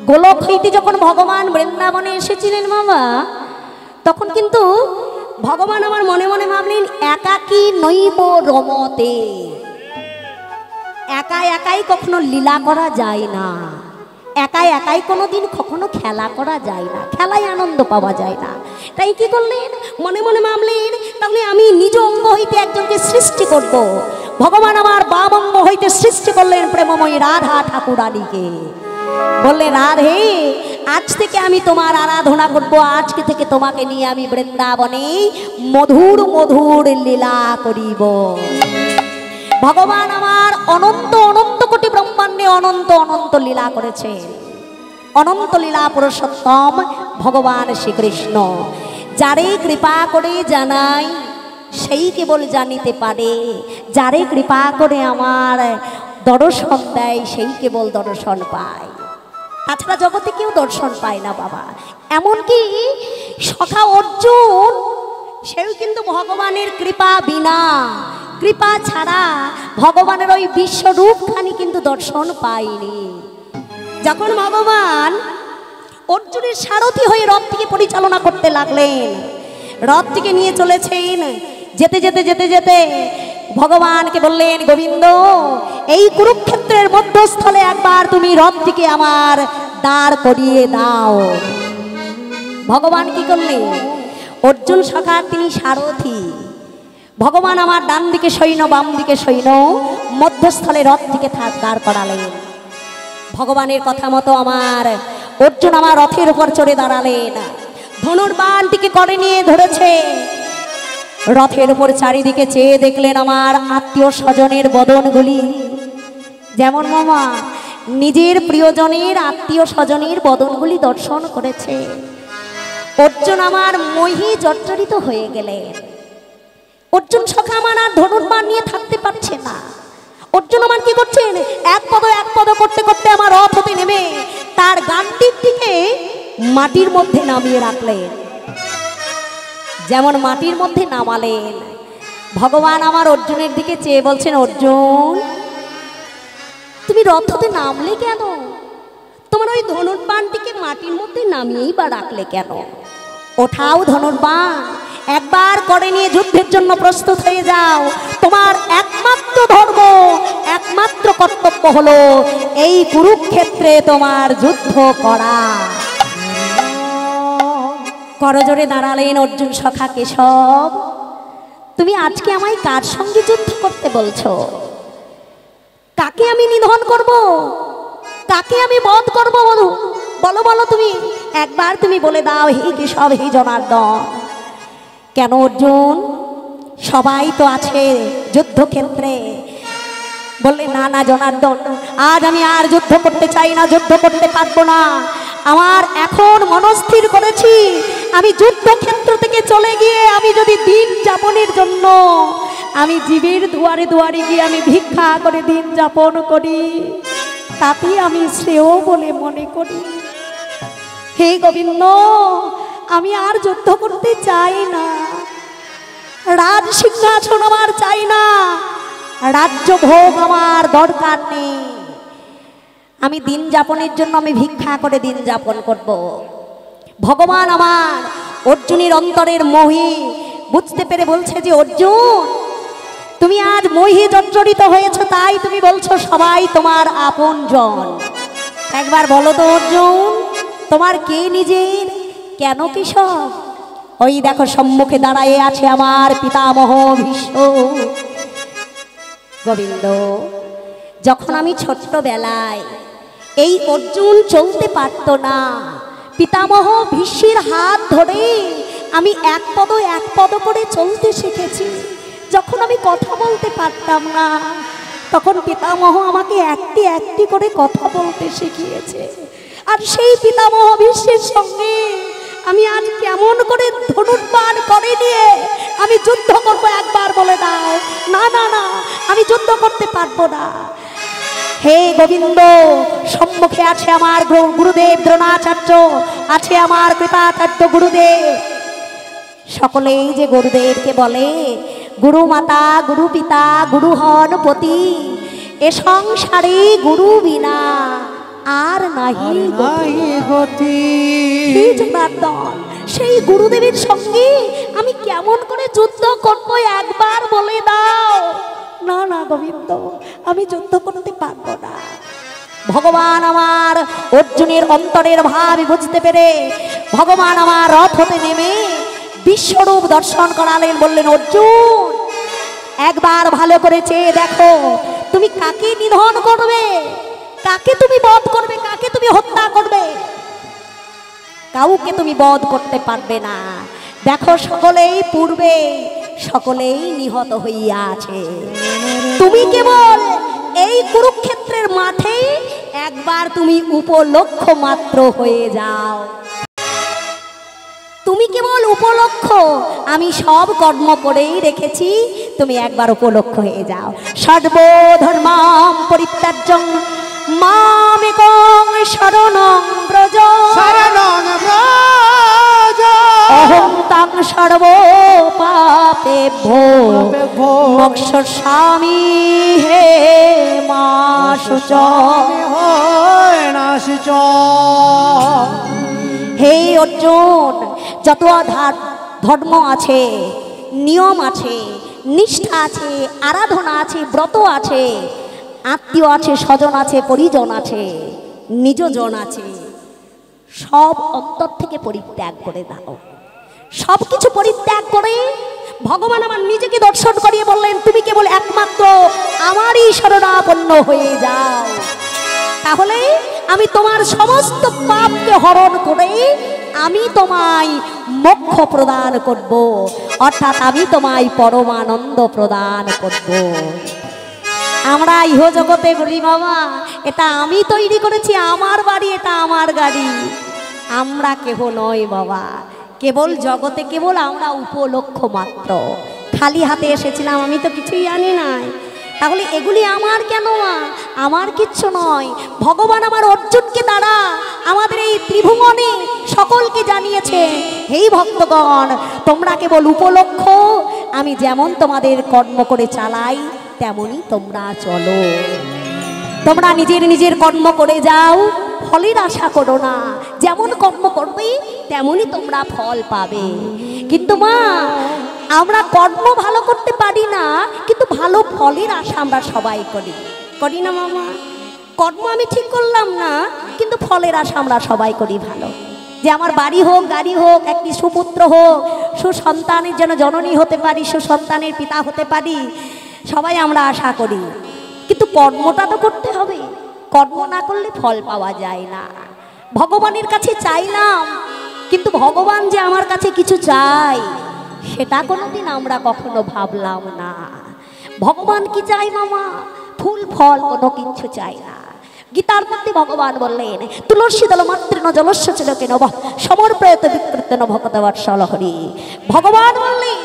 গোলক হইতে যখন ভগবান বৃন্দাবনে এসেছিলেন বাবা, তখন কিন্তু ভগবান আমার মনে মনে ভাবলেন একাকী নৈব রমতে, একা একাই কখনো লীলা করা যায় না, একা একাই কোনো দিন কখনো খেলা করা যায় না, খেলায় আনন্দ পাওয়া যায় না। তাই কি করলেন, মনে মনে ভাবলেন তাহলে আমি নিজ অঙ্গ হইতে একজনকে সৃষ্টি করব। ভগবান আমার বাম অঙ্গ হইতে সৃষ্টি করলেন প্রেমময়ী রাধা ঠাকুরানীকে। বললে রাধে আজ থেকে আমি তোমার আরাধনা করব, আজকে থেকে তোমাকে নিয়ে আমি বৃন্দাবনে মধুর মধুর লীলা করিব। ভগবান আমার অনন্ত অনন্ত কোটি ব্রহ্মাণ্ডে অনন্ত অনন্ত লীলা করেছে। অনন্ত লীলা পুরুষোত্তম ভগবান শ্রীকৃষ্ণ। যারে কৃপা করে জানাই সেই কেবল জানিতে পারে, যারে কৃপা করে আমার দর্শন দেয় সেই কেবল দর্শন পায়, তাছাড়া জগতে কেউ দর্শন পায় না বাবা। এমনকি সখা অর্জুন সেও কিন্তু ভগবানের কৃপা বিনা, কৃপা ছাড়া ভগবানের ওই বিশ্বরূপখানি কিন্তু দর্শন পায়নি। যখন ভগবান অর্জুনের সারথি হয়ে রথটিকে পরিচালনা করতে লাগলেন, রথটিকে নিয়ে চলেছেন, যেতে যেতে যেতে যেতে ভগবানকে বললেন গোবিন্দ এই কুরুক্ষেত্রের মধ্যস্থলে একবার তুমি রথটিকে আমার দাঁড় করিয়ে দাও। ভগবান কি করলেন, অর্জুন সখা তিনি সারথি, ভগবান আমার ডান দিকে সৈন্য বাম দিকে সৈন্য, মধ্যস্থলে রথটিকে দাঁড় করালেন। ভগবানের কথা মতো আমার অর্জুন আমার রথের উপর চড়ে দাঁড়ালেন, ধনুর্বাণটিকে করে নিয়ে ধরেছে। রথের উপর চারিদিকে চেয়ে দেখলেন আমার আত্মীয় স্বজনের বদনগুলি, যেমন মামা নিজের প্রিয়জনের আত্মীয় স্বজনের বদনগুলি দর্শন করেছে। অর্জুন আমার মোহে জর্জরিত হয়ে গেলেন। অর্জুন সখা আমার আর ধনুর্বাণ নিয়ে থাকতে পারছে না। অর্জুন আমার কি করছেন, এক পদ করতে করতে আমার রথ হতে নেমে তার গান্ডির দিকে মাটির মধ্যে নামিয়ে রাখলেন। যেমন মাটির মধ্যে নামালেন, ভগবান আমার অর্জুনের দিকে চেয়ে বলছেন, অর্জুন তুমি রথতে নামলে কেন? তোমার ওই ধনুর্বাণটিকে মাটির মধ্যে নামিয়েই বা রাখলে কেন? ওঠাও ধনুর্বাণ, একবার করে নিয়ে যুদ্ধের জন্য প্রস্তুত হয়ে যাও। তোমার একমাত্র ধর্ম, একমাত্র কর্তব্য হলো এই কুরুক্ষেত্রে তোমার যুদ্ধ করা। করজোড়ে দাঁড়ালেন অর্জুন সখা কেশব। তুমি আজকে আমায় কার সঙ্গে যুদ্ধ করতে বলছো? কাকে আমি নিধন করব? কাকে আমি বধ করব? বলো বলো বলো, তুমি একবার তুমি বলে দাও হে কেশব, হে জনার্দন। কেন অর্জুন? সবাই তো আছে যুদ্ধক্ষেত্রে। বললে না না জনার্দন, আজ আমি আর যুদ্ধ করতে চাই না, যুদ্ধ করতে পারবো না। আমার এখন মনস্থির করেছি, আমি যুদ্ধক্ষেত্র থেকে চলে গিয়ে আমি যদি দিন যাপনের জন্য আমি জীবের দুয়ারে দুয়ারে গিয়ে আমি ভিক্ষা করে দিন যাপন করি, তাতেই আমি শ্রেয় বলে মনে করি। হে গোবিন্দ, আমি আর যুদ্ধ করতে চাই না, রাজ সিংহাসন আমার চাই না, রাজ্য ভোগ আমার দরকার নেই। আমি দিন যাপনের জন্য আমি ভিক্ষা করে দিন যাপন করব। ভগবান আমার অর্জুনের অন্তরের মোহে বুঝতে পেরে বলছে যে অর্জুন তুমি আজ মোহে জর্জরিত হয়েছ, তাই তুমি বলছো সবাই তোমার আপনজন। একবার বলো তো অর্জুন, তোমার কে নিজের? কেন কেশব? ওই দেখো সম্মুখে দাঁড়ায়ে আছে আমার পিতামহ ভীষ্ম। গোবিন্দ, যখন আমি ছোট্টবেলায় এই অর্জুন চলতে পারত না, পিতামহ ভীষ্মের হাত ধরে আমি এক পদ করে চলতে শিখেছি। যখন আমি কথা বলতে পারতাম না, তখন পিতামহ আমাকে একটি একটি করে কথা বলতে শিখিয়েছে। আর সেই পিতামহ ভীষ্মের সঙ্গে আমি আজ কেমন করে ধনুর্বাণ করে নিয়ে আমি যুদ্ধ করবো? একবার বলে দাও। না না না, আমি যুদ্ধ করতে পারবো না। হে গোবিন্দ, সম্মুখে আছে আমার গুরুদেব দ্রোণাচার্য, আছে আমার কৃপাচার্য গুরুদেব। সকলেই যে গুরুদেবকে বলে গুরু মাতা, গুরু পিতা, গুরু হন পতি, এ সংসারে গুরু বিনা আর নাহি গতি। সেই গুরুদেবের সঙ্গে আমি কেমন করে যুদ্ধ করবো? একবার বলে দাও। না না গোবিন্দ, আমি যুদ্ধ করতে পারবো না। ভগবান আমার অর্জুনের অন্তরের ভাব বুঝতে পেরে ভগবান আমার রথ হতে নেমে বিশ্বরূপ দর্শন করালেন। বললেন অর্জুন, একবার ভালো করে চেয়ে দেখো, তুমি কাকে নিধন করবে, কাকে তুমি বধ করবে, কাকে তুমি হত্যা করবে? কাউকে তুমি বধ করতে পারবে না। দেখো সকলেই পূর্বে সকলেই নিহত হইয়া আছে। তুমি কেবল এই কুরুক্ষেত্রের মাঠে একবার তুমি উপলক্ষ মাত্র হয়ে যাও। তুমি কেবল উপলক্ষ, আমি সব কর্ম করেই রেখেছি, তুমি একবার উপলক্ষ হয়ে যাও। সর্বধর্মাম পরিত্যাজ্যং মামেকং শরণং ব্রজ, অহং তাং সর্ব পাপেভ্যো মোক্ষয়িষ্যামি হে মা শুচ। হে অর্জুন, যত ধর্ম আছে, নিয়ম আছে, নিষ্ঠা আছে, আরাধনা আছে, ব্রত আছে, আত্মীয় আছে, স্বজন আছে, পরিজন আছে, নিজজন আছে, সব অন্তর থেকে পরিত্যাগ করে দাও। সব কিছু পরিত্যাগ করে ভগবান আমার নিজেকে দর্শন করিয়ে বললেন তুমি কেবল একমাত্র আমারই শরণাপন্ন হয়ে যাও। তাহলে আমি তোমার সমস্ত পাপকে হরণ করে আমি তোমায় মোক্ষ প্রদান করব, অর্থাৎ আমি তোমায় পরমানন্দ প্রদান করব। আমরা ইহ জগতে বলি বাবা এটা আমি তৈরি করেছি, আমার বাড়ি, এটা আমার গাড়ি। আমরা কেহ নয় বাবা, কেবল জগতে কেবল আমরা উপলক্ষ মাত্র। খালি হাতে এসেছিলাম, আমি তো কিছুই জানি নাই। তাহলে এগুলি আমার কেন? আমার কিচ্ছু নয়। ভগবান আমার অর্জুনকে দ্বারা আমাদের এই ত্রিভুবনে সকলকে জানিয়েছে, হেই ভক্তগণ, তোমরা কেবল উপলক্ষ, আমি যেমন তোমাদের কর্ম করে চালাই তেমনই তোমরা চলো। তোমরা নিজের নিজের কর্ম করে যাও, ফলের আশা করো না। যেমন কর্ম করবে তেমনই তোমরা ফল পাবে। কিন্তু মা, আমরা কর্ম ভালো করতে পারি না, কিন্তু ভালো ফলের আশা আমরা সবাই করি, করি না মামা? কর্ম আমি ঠিক করলাম না, কিন্তু ফলের আশা আমরা সবাই করি ভালো। যে আমার বাড়ি হোক, গাড়ি হোক, একটি সুপুত্র হোক, সুসন্তানের যেন জননী হতে পারি, সুসন্তানের পিতা হতে পারি, সবাই আমরা আশা করি। কিন্তু কর্মটা তো করতে হবে। কর্ম না করলে ফল পাওয়া যায় না। ভগবানের কাছে চাইলাম, কিন্তু ভগবান যে আমার কাছে কিছু চাই সেটা কোনোদিন আমরা কখনো ভাবলাম না। ভগবান কি চাই মামা? ফুল ফল কোনো কিছু চাই না। গীতার মধ্যে ভগবান বললেন, তুলসী দল মাতৃণ জলস্য চিলকে নব সমর্পয়ত বিকৃতন ভগতবৎসল হরি। ভগবান বললেন,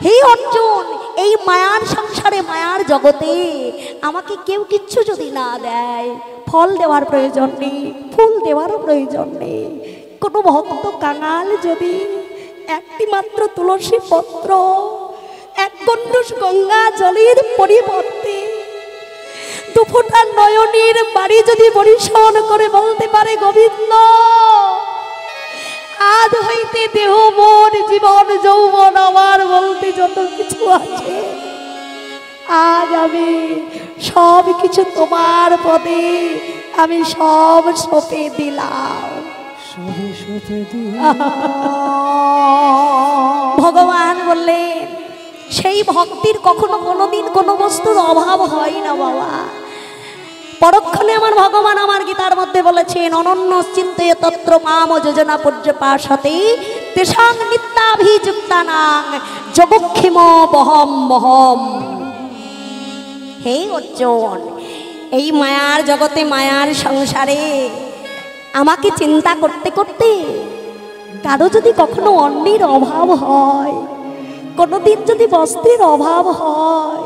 হে অর্জুন, এই মায়ার সংসারে, মায়ার জগতে আমাকে কেউ কিচ্ছু যদি না দেয়, ফল দেওয়ার প্রয়োজন নেই, ফুল দেওয়ারও প্রয়োজন নেই। কোনো ভক্ত কাঙাল যদি একটি মাত্র তুলসী পত্র, এক গণ্ডূষ গঙ্গা জলের পরিবর্তে দুফোঁটা নয়নের বাড়ি যদি পরিশোধ করে বলতে পারে, গোবিন্দ, আজ হইতে দেহ মন জীবন যৌবন আমার বলতে যত কিছু আছে, আজ আমি সব কিছু তোমার পদে আমি সব সঁপে দিলাম। ভগবান বললেন, সেই ভক্তির কখনো কোনোদিন কোনো বস্তুর অভাব হয় না বাবা। পরক্ষণে আমার ভগবান আমার গীতার মধ্যে বলেছেন, অনন্য চিন্তে তত্র মাম যোজনা পর্যপাসতে তেষাং নিত্যাভিযুক্তানাং যোগক্ষেম বহম বহম। হে অর্জুন, এই মায়ার জগতে, মায়ার সংসারে আমাকে চিন্তা করতে করতে কারো যদি কখনো অন্যের অভাব হয়, কোনোদিন যদি বস্ত্রের অভাব হয়,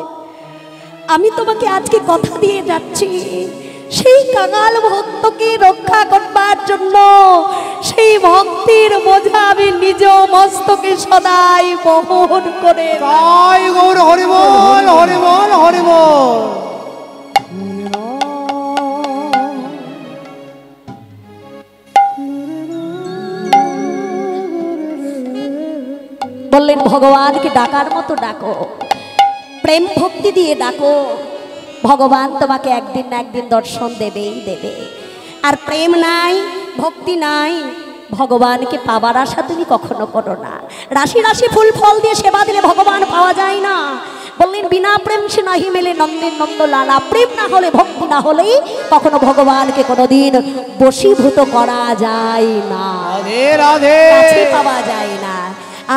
আমি তোমাকে আজকে কথা দিয়ে যাচ্ছি, সেই কাঙাল ভক্তকে রক্ষা করবার জন্য সেই ভক্তির বোঝা আমি নিজ মস্তকে সদাই বহন করে। জয় গৌর হরি বল, হরি বল, হরি বল। বললেন, ভগবানকে ডাকার মতো ডাকো, প্রেম ভক্তি দিয়ে ডাকো, ভগবান তোমাকে একদিন না একদিন দর্শন দেবেই দেবে। আর প্রেম নাই, ভক্তি নাই, ভগবানকে পাবার আশা তুমি কখনো করো না। রাশি রাশি ফুল ফল দিয়ে সেবা দিলে ভগবান পাওয়া যায় না। বললেন, বিনা প্রেম সে নাহি মেলে নন্দের নন্দ লালা। প্রেম না হলে, ভক্তি না হলেই কখনো ভগবানকে কোনোদিন বশীভূত করা যায় না, কাছে পাওয়া যায় না।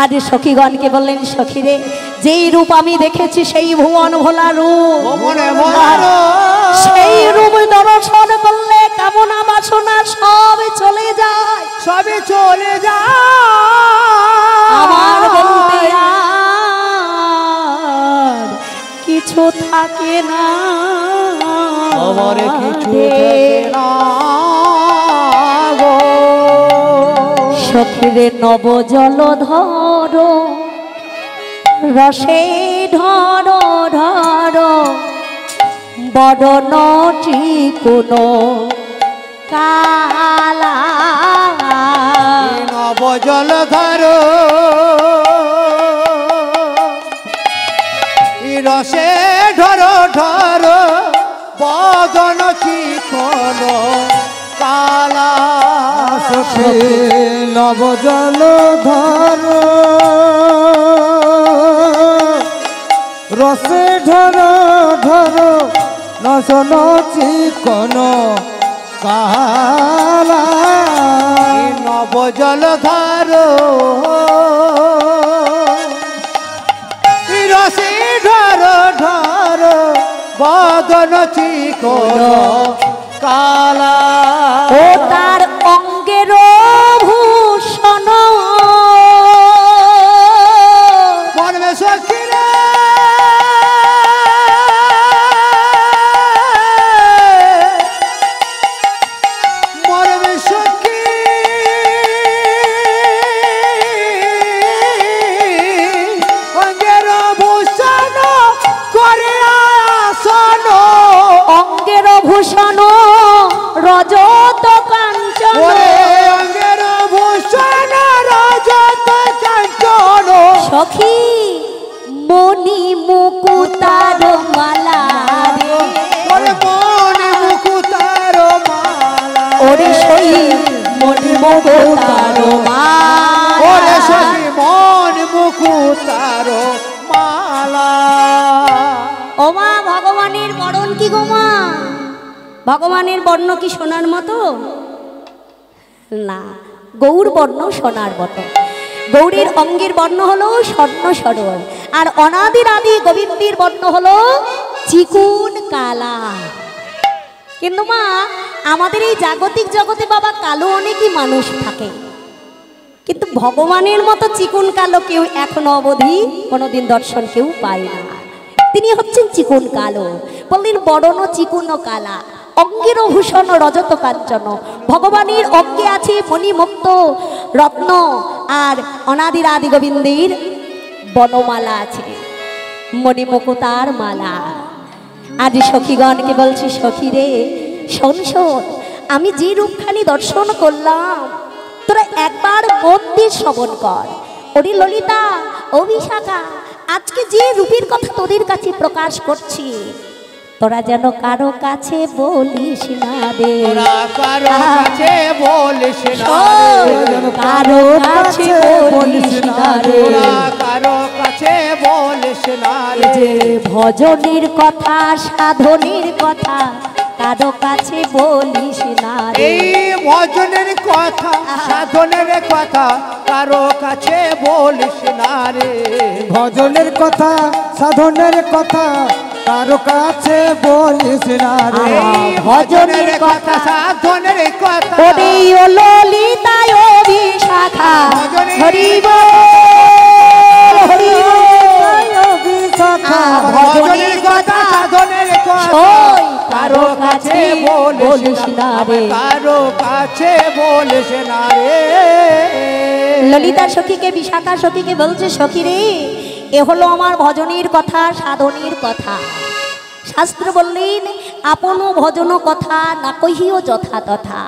আজ সখীগণকে বললেন, সখীরে, যেই রূপ আমি দেখেছি সেই ভুবন ভোলা রূপ, সেই রূপ দর্শন করলে কামনা বাসনা সব চলে যায়, সবে চলে যায়। আমার বলতে আর কিছু থাকে না, আমার কিছু থাকে না গো। সখীরে নব জল ধরো, রসে ধরো ধরো, বদন চিকুনো কালা। নব জল ধরো, রসে ধরো ধরো, বদন চিকন কালা। সখী নব জল ধর, রসে ধর ধর, নসন চিকন কালা। নব জল ধরো, রসে ধরো ধরো, বদন চিকন কালা। ও তার অঙ্গের ভূষণ, মনমে সখিরে মুকুতার ওরে মালা। সখী মন মুকুতার মালা। ও মা, ভগবানের বরণ কি গো মা? ভগবানের বর্ণ কি সোনার মতো? না, গৌর বর্ণ সোনার মতো। গৌরীর অঙ্গের বর্ণ হলো স্বর্ণ সরোবর, আর অনাদির আদি গোবিন্দের বর্ণ হলো চিকুন কালা। কিন্তু মা, আমাদের এই জাগতিক জগতে বাবা কালো অনেকই মানুষ থাকে, কিন্তু ভগবানের মতো চিকুন কালো কেউ এখনো অবধি কোনোদিন দর্শন কেউ পায় না। তিনি হচ্ছেন চিকুন কালো, বললেন বরণ চিকুন কালা, অঙ্গের ভূষণ রজত কাঞ্চন। ভগবানের অঙ্গে আছে মণিমুক্ত রত্ন, আর অনাদির আদি গোবিন্দের বনমালা আছে, মণিমুকুতার মালা। আজ সখীগণকে বলছি, সখী রে শোন শোন, আমি যে রূপখানি দর্শন করলাম তোরা একবার মন দিয়ে শ্রবণ কর। ওরে ললিতা, ও বিশাখা, আজকে যে রূপের কথা তোদের কাছে প্রকাশ করছি, তোরা যেন কারো কাছে বলিস না রে। তোরা কারো কাছে বলিস না রে। কারো কাছে বলিস না রে। তোরা কারো কাছে বলিস না রে। যে ভজনের কথা সাধনের কথা কারো কাছে বলিস না রে। এই ভজনের কথা সাধনের কথা কারো কাছে বলিস না রে। ভজনের কথা সাধনের কথা কারো কাছে বলিস না রে। এই ভজনের কথা সাধনের কথা ওরে ও ললিতা ও বিশাখা, হরি বল হরি বল বিশাখা ভজনের কথা সাধনের কথা ওই কারো কাছে বলিস না রে। কারো কাছে বলিস না রে। ললিতা সখীকে বিশাখা সখীকে বলছে, সখী রে, এ হলো আমার ভজনের কথা সাধনের কথা। শাস্ত্র বললেন, আপন ভজন কথা না কহিও যথা তথা,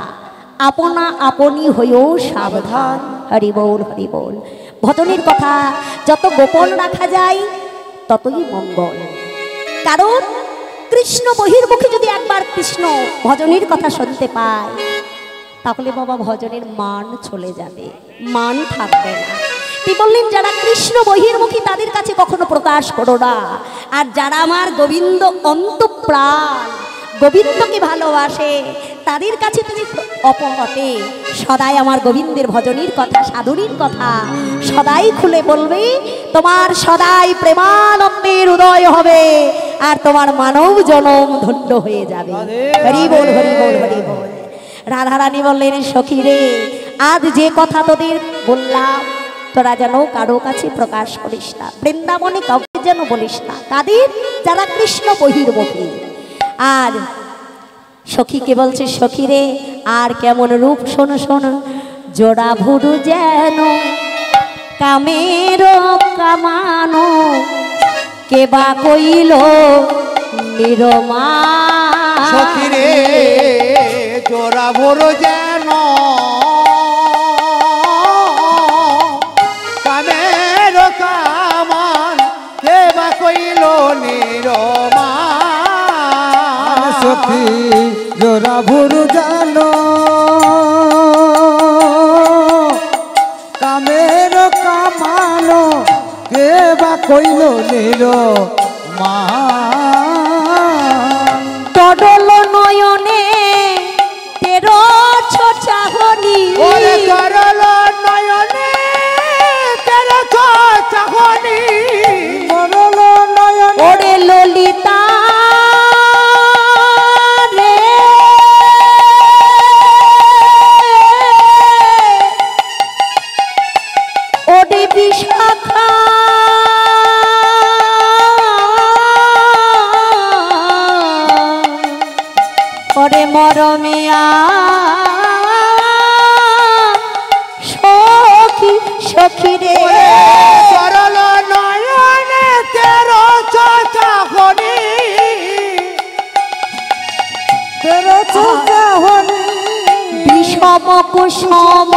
আপনা আপনি হইও সাবধান। হরি বল হরি বল। ভজনের কথা যত গোপন রাখা যায় ততই মঙ্গল। কারণ কৃষ্ণ বহির্মুখী যদি একবার কৃষ্ণ ভজনের কথা শুনতে পায়, তাহলে বাবা ভজনের মান চলে যাবে, মান থাকবে না। তিনি বললেন, যারা কৃষ্ণ বহির্মুখী তাদের কাছে কখনো প্রকাশ করো না, আর যারা আমার গোবিন্দ অন্তঃপ্রাণ গোবিন্দকে ভালোবাসে তাদের কাছে তুমি অপহটে সদাই আমার গোবিন্দের ভজনের কথা সাধনের কথা সদাই খুলে বলবে। তোমার সদাই প্রেমানন্দের উদয় হবে, আর তোমার মানব জনম ধন্য হয়ে যাবে। হরি বল হরি বল হরি বল। রাধারানী বললেন, সখী রে, আজ যে কথা তোদের বললাম তোরা যেন কারো কাছে প্রকাশ করিস না, বৃন্দাবনে কাউকে যেন বলিস না। তাদের যারা কৃষ্ণ বহির্মুখী। আর সখীকে বলছে, সখী রে, আর কেমন রূপ শোনো শোনো, জোড়া ভুরু যেন কামের কামানো, কে বা কইল নিরমা। সখী রে, জোড়া ভরো যেন কামের কামান, কে বা কইল নিরমা। সখী জোড়া ভুরু জানো কামের কামানো, কে বা কইল নির মা। তডল নয়নে তেরো চাহনি, ওরে করল নয়নে তেরো চাহনি। মরল নয়ন ওরে ললিতা রে, ওরে বিশাখা ওরে মরমিয়া সখী সখী রে। করল নয়নে তেরো চাহনি। তেরো চাহনি বিষম কুসুম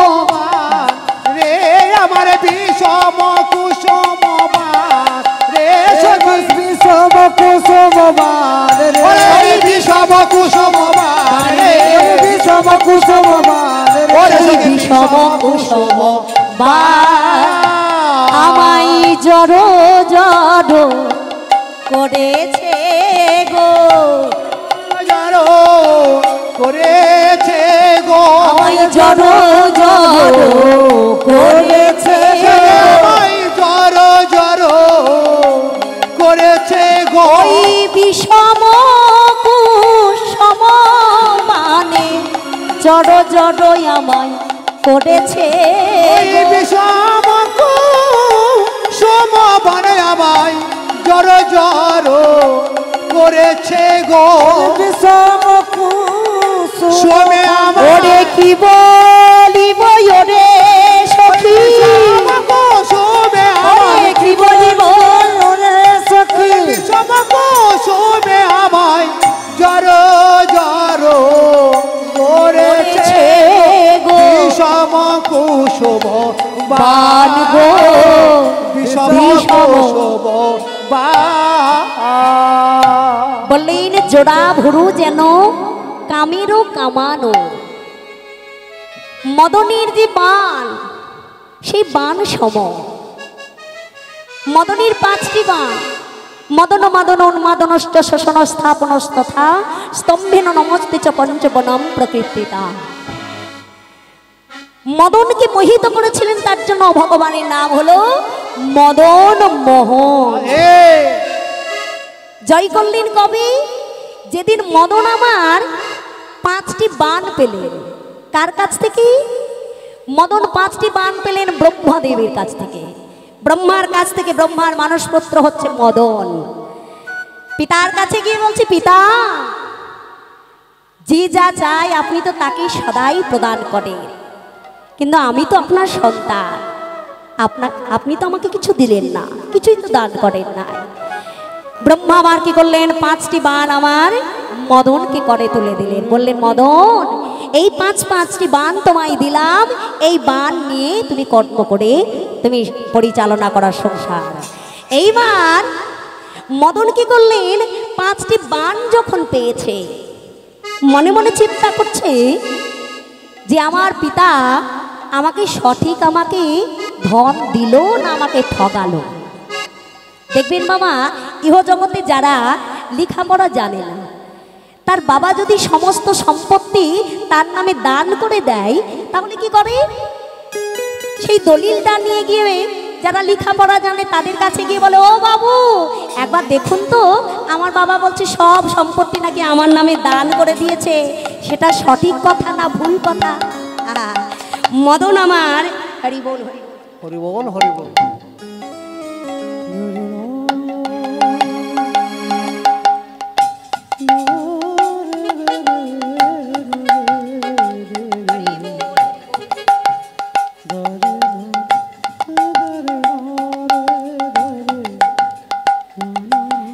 রে আমার বিষম কুসুম রে। বিষম কুসুম রে ওরে বিষম কুসুম বানে বিষম কুসুম বানে ওই বিষম কুসুম বান আমায় জড়ো জড়ো করেছে গো জড়ো করেছে গো আমায় জড়ো জড়ো করেছে আমায় জড়ো জড়ো করেছে গো ওই বিষম কুসুম মানে জড়ো জড়ো আমায় করেছে ওই বিষম কুসুম বানে আমায় জড়ো জড়ো করেছে গো বিষম কুসুম সোমে ওরে কি বলিব ওরে সখী কুসুমে ওরে কি বলিব ওরে সখী বিষম কুসুমে আমায় জড়ো জড়ো করেছে গো বিষম কুসুম বান গো বিষম বিষম কুসুম বললেন জোড়া ভুরু যেন কামেরও কামানো মদনের যে বান সেই বান সম মদনের 5টি বান মদন মাদন উন্মাদনষ্ট শোষণ স্থাপনস্তথা স্তম্ভেন নমস্তে চ পঞ্চবনম প্রকৃতিতা মদনকে মোহিত করেছিলেন তার জন্য ভগবানের নাম হলো মদন মোহন জয় করলেন কবে যেদিন মদন আমার 5টি বান পেলেন কার কাছ থেকে মদন 5টি বান পেলেন ব্রহ্মদেবের কাছ থেকে ব্রহ্মার কাছ থেকে ব্রহ্মার মানসপুত্র হচ্ছে মদন পিতার কাছে গিয়ে বলছে পিতা যে যা চাই আপনি তো তাকে সদাই প্রদান করেন কিন্তু আমি তো আপনার সন্তান আপনি তো আমাকে কিছু দিলেন না কিছুই তো দান করেন না ব্রহ্মা আবার কি করলেন 5টি বান আমার মদনকে করে তুলে দিলেন বললেন মদন এই 5টি বান তোমায় দিলাম এই বান নিয়ে তুমি কর্ম করে তুমি পরিচালনা করার সংসার এইবার মদন কি করলেন 5টি বান যখন পেয়েছে মনে মনে চিন্তা করছে যে আমার পিতা আমাকে সঠিক আমাকে ধন দিল না আমাকে ঠগালো দেখবেন বাবা ইহজগতে যারা লেখাপড়া জানে না তার বাবা যদি সমস্ত সম্পত্তি তার নামে দান করে দেয় তাহলে কি করে সেই দলিলটা নিয়ে গিয়ে যারা লেখাপড়া জানে তাদের কাছে গিয়ে বলে ও বাবু একবার দেখুন তো আমার বাবা বলছে সব সম্পত্তি নাকি আমার নামে দান করে দিয়েছে সেটা সঠিক কথা না ভুল কথা মদন আমার হরি বল হরি বল হরি বল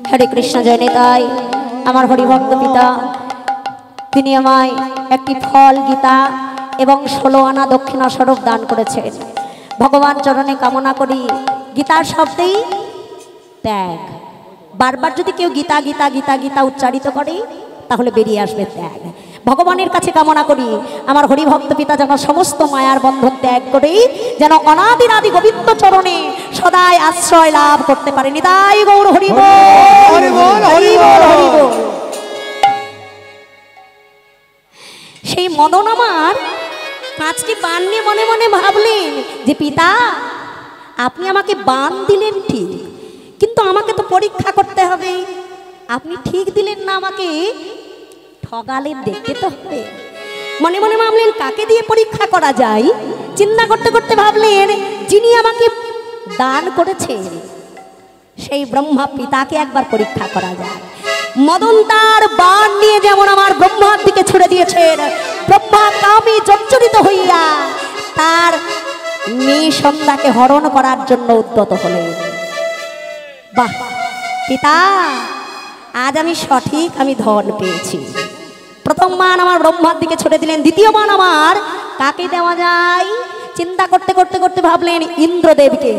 হরে কৃষ্ণ জয় নিতাই আমার হরিভক্ত পিতা তিনি আমায় একটি ফল গীতা এবং 16 আনা দক্ষিণা স্বরূপ দান করেছেন ভগবান চরণে কামনা করি গীতার শব্দেই ত্যাগ বারবার যদি কেউ গীতা গীতা গীতা গীতা উচ্চারিত করে তাহলে বেরিয়ে আসবে ত্যাগ ভগবানের কাছে কামনা করি আমার হরিভক্ত পিতা যেন সমস্ত মায়ার বন্ধন ত্যাগ করে যেন অনাদিরাদি গোবিন্দ চরণে সদাই আশ্রয় লাভ করতে পারে নিতাই গৌর হরি বল হরি বল হরি বল বল হরি বল সেই মদন আমার 5টি বান নিয়ে মনে মনে ভাবলেন যে পিতা আপনি আমাকে বান দিলেন ঠিক কিন্তু আমাকে তো পরীক্ষা করতে হবে আপনি ঠিক দিলেন না আমাকে ঠগালেন দেখতে তো হবে মনে মনে ভাবলেন কাকে দিয়ে পরীক্ষা করা যায় চিন্তা করতে করতে ভাবলেন যিনি আমাকে দান করেছেন সেই ব্রহ্মা পিতাকে একবার পরীক্ষা করা যায় মদন তার বাণ নিয়ে যেমন আমার ব্রহ্মার দিকে ছুড়ে দিয়েছেন ব্রহ্মা কামে জর্জরিত হইয়া তার মেয়ে সন্ধ্যাকে হরণ করার জন্য উদ্যত হলেন বাহ পিতা আজ আমি সঠিক আমি ধন পেয়েছি প্রথম মান আমার ব্রহ্মার দিকে ছুড়ে দিলেন দ্বিতীয় মান আমার কাকে দেওয়া যায় চিন্তা করতে করতে করতে ভাবলেন ইন্দ্রদেবকে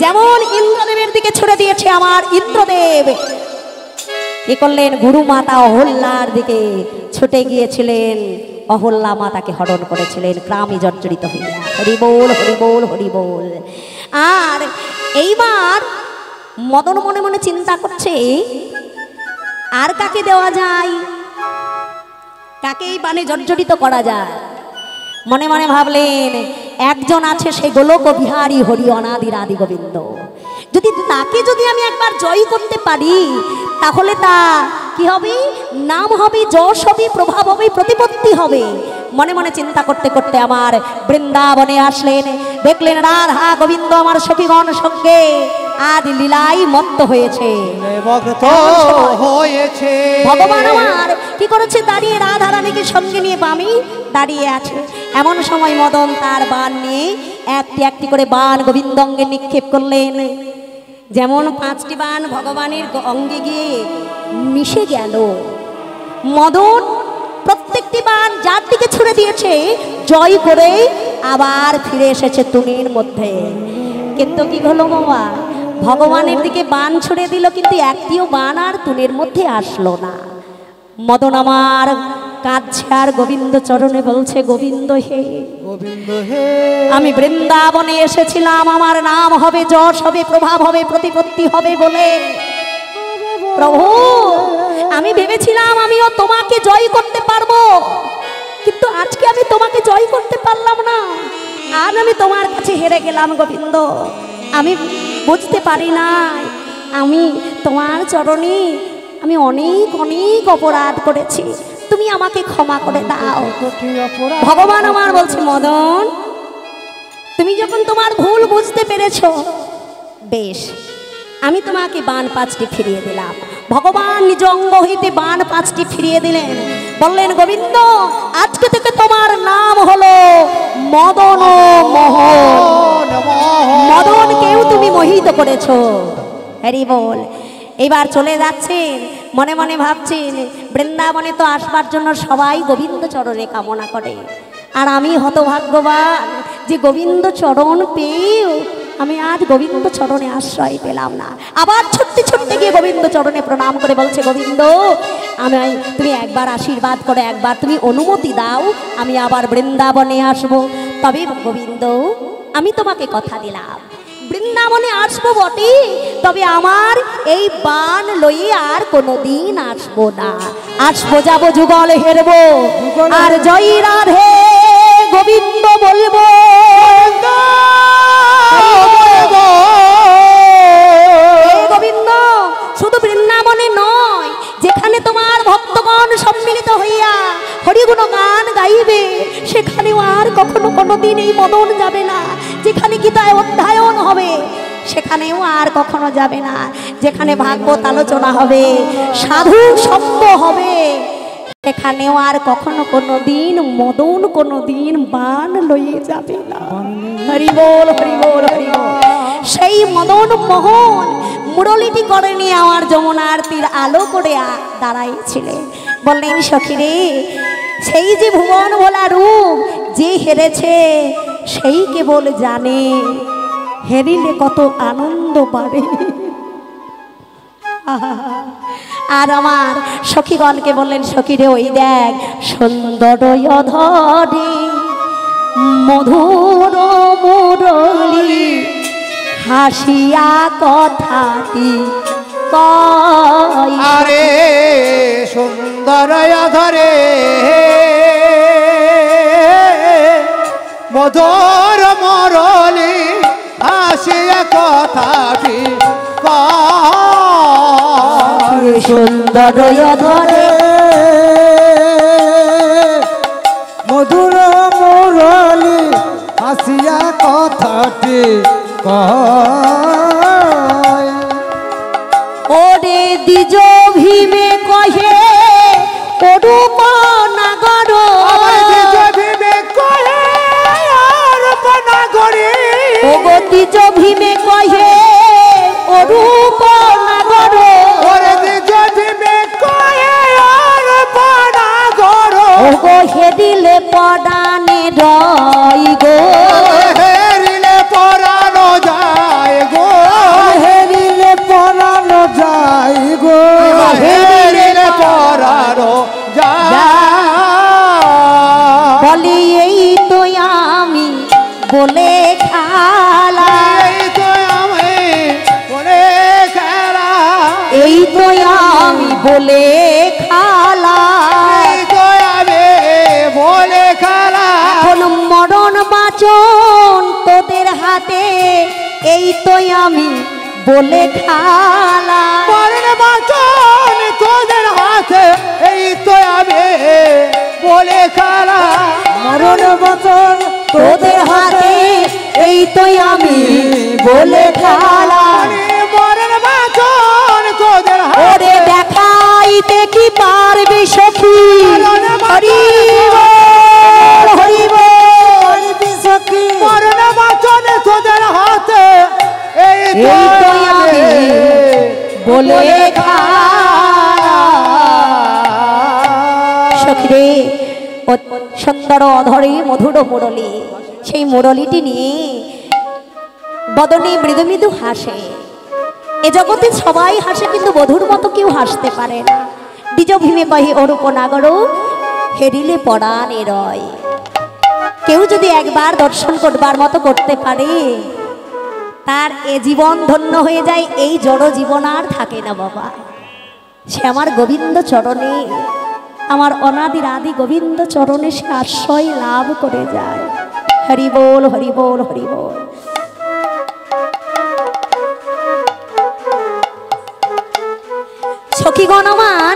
যেমন ইন্দ্রদেবের দিকে ছুড়ে দিয়েছে আমার ইন্দ্রদেব কি করলেন, গুরু মাতা অহল্যার দিকে ছুটে গিয়েছিলেন, অহল্যা মাতাকে হরণ করেছিলেন গ্রামে জর্জরিত হইয়া। হরি বল, হরি বল, হরি বল। আর এইবার মদন মনে মনে চিন্তা করছে, আর কাকে দেওয়া যায়, কাকে এই বানে জর্জরিত করা যায়। মনে মনে ভাবলেন, একজন আছে সে গোলক বিহারী হরি অনাদির আদি গোবিন্দ, যদি তাকে যদি আমি একবার জয় করতে পারি তাহলে তা কি হবে, নাম হবে, যশ হবে, প্রভাব হবে, প্রতিপত্তি হবে। মনে মনে চিন্তা করতে করতে আমার বৃন্দাবনে আসলেন, দেখলেন রাধা গোবিন্দ আমার সখীগণ সঙ্গে আজ লীলাই মত্ত হয়েছে। ভগবান আমার কি করেছে, দাঁড়িয়ে রাধা রানীকে সঙ্গে নিয়ে বামে দাঁড়িয়ে আছে। এমন সময় মদন তার বাণ নিয়ে একটি একটি করে বাণ গোবিন্দ অঙ্গে নিক্ষেপ করলেন। যেমন 5টি বাণ ভগবানের অঙ্গে গিয়ে মিশে গেল, মদন প্রত্যেকটি বাণ যার দিকে ছুড়ে দিয়েছে জয় করে আবার ফিরে এসেছে তুনির মধ্যে। কিন্তু কি হলো বাবা, ভগবানের দিকে বাণ ছুড়ে দিল কিন্তু একটিও বাণ আর তুনির মধ্যে আসলো না। মদন আমার কাঁদছে আর গোবিন্দ চরণে বলছে, গোবিন্দ হে, গোবিন্দ হে, আমি বৃন্দাবনে এসেছিলাম, আমার নাম হবে, যশ হবে, প্রভাব হবে, প্রতিপত্তি হবে বলে। প্রভু, আমি ভেবেছিলাম আমিও তোমাকে জয় করতে পারবো, কিন্তু আজকে আমি তোমাকে জয় করতে পারলাম না, আর আমি তোমার কাছে হেরে গেলাম গোবিন্দ। আমি বুঝতে পারি না, আমি তোমার চরণে আমি অনেক অনেক অপরাধ করেছি, তুমি আমাকে ক্ষমা করে দাও। ভগবান আমার বলছে, মদন তুমি যখন তোমার ভুল বুঝতে পেরেছো, বেশ, আমি তোমাকে বাণ 5টি ফিরিয়ে দিলাম। ভগবান নিজ অঙ্গ হইতে বাণ 5টি ফিরিয়ে দিলেন, বললেন, গোবিন্দ আজকে থেকে তোমার নাম হলো মদন মোহন। মদন কেউ তুমি মোহিত করেছো। হরি বল। এবার চলে যাচ্ছেন, মনে মনে ভাবছেন, বৃন্দাবনে তো আসবার জন্য সবাই গোবিন্দ চরণে কামনা করে, আর আমি হতভাগ্যবান যে গোবিন্দ চরণ পেয়েও আমি আজ গোবিন্দ চরণে আশ্রয় পেলাম না। আবার ছুটতে ছুটতে গিয়ে গোবিন্দ চরণে প্রণাম করে বলছে, গোবিন্দ আমি, তুমি একবার আশীর্বাদ করে, একবার তুমি অনুমতি দাও, আমি আবার বৃন্দাবনে আসব। তবে গোবিন্দ আমি তোমাকে কথা দিলাম, বৃন্দাবনে আসবো বটে, তবে আমার এই বাণ লইয়ে আর কোনোদিন আসবো না। আসবো, যাবো, যুগল হেরবো, আর জয় রাধে গোবিন্দ বলবো। গোবিন্দ শুধু বৃন্দাবনে নয়, যেখানে তোমার ভক্তগণ সম্মিলিত হইয়া হরিগুণ গান গাইবে, সেখানেও আর কখনো কোনোদিন এই মদন যাবে না। যেখানে গীতায় অধ্যায়ন হবে সেখানেও আর কখনো যাবে না। যেখানে ভাগবত আলোচনা হবে, সাধু সঙ্গ হবে, সেখানেও আর কখনো কোনোদিন মদন কোনোদিন বাণ লইয়ে যাবে না। হরি বল, হরি বল, হরি বল। সেই মদন মোহন মুরলিটি করে নিয়ে আমার যমুনার তীর আলো করে দাঁড়াইছিলেন, বললেন, সখী রে, সেই যে ভুবন ভোলা রূপ যে হেরেছে সেই কেবল জানে, হেরিলে কত আনন্দ বাড়ে। আর আমার সখীগণকে বললেন, সখী রে, ওই দেখ সুন্দর ধরে মধুর মুরলি হাসিয়া কথাটি কয়। আরে সুন্দর ধরে মধুর মুরলি হাসিয়া কথাটি কয়। সুন্দর ধরে মধুর মুরলি হাসিয়া কথাটি কয়। ওরে দ্বিজ ভীমে কহে অরূপ নাগর, ওগো দ্বিজ ভীমে কহে অরূপ নাগর, ওগো হেদিলে পদানে রই গো, হেরিলে পরানো যায় গো, হেরিলে পরানো যায় গো, হেরি বলি এই তো আমি বলে খেলা, এই তো আমি বলে খেলা, এই তো আমি বলে খেলা, এই তো আমি বলে খেলা, এখন মরণ বাঁচন তোদের হাতে, এই তো আমি বলে খেলা, মরণ বাঁচন তোদের হাতে, এই তো আমি বলে খেলা, মরণ বচন তোদের হাতে, এই তো আমি বলে খেলা। মরণ বাঁচন তোদের হাতে, ওরে দেখাইতে কি পারবে সখী, হরি বল, হরি বল, সখী মরণ বাঁচন তোদের হাতে, এই এই তো আমি বলে খেলা। সখী রে, ও সুন্দর অধরে মধুর মুরলী, সেই মুরলীটি নিয়ে বদনে মৃদু মৃদু হাসে। এ জগতে সবাই হাসে, কিন্তু বধুর মতো কেউ হাসতে পারে না। দ্বিজ ভীমে কহে অরূপ নাগর, হেরিলে পরাণে রয়। কেউ যদি একবার দর্শন করবার মতো করতে পারে, তার এ জীবন ধন্য হয়ে যায়। এই জড় জীবন আর থাকে না বাবা। সে আমার গোবিন্দ চরণে, আমার অনাদির আদি গোবিন্দ চরণে সে আশ্রয় লাভ করে যায়। হরি বল, হরি বল, হরি বল। সখীগণ আমার,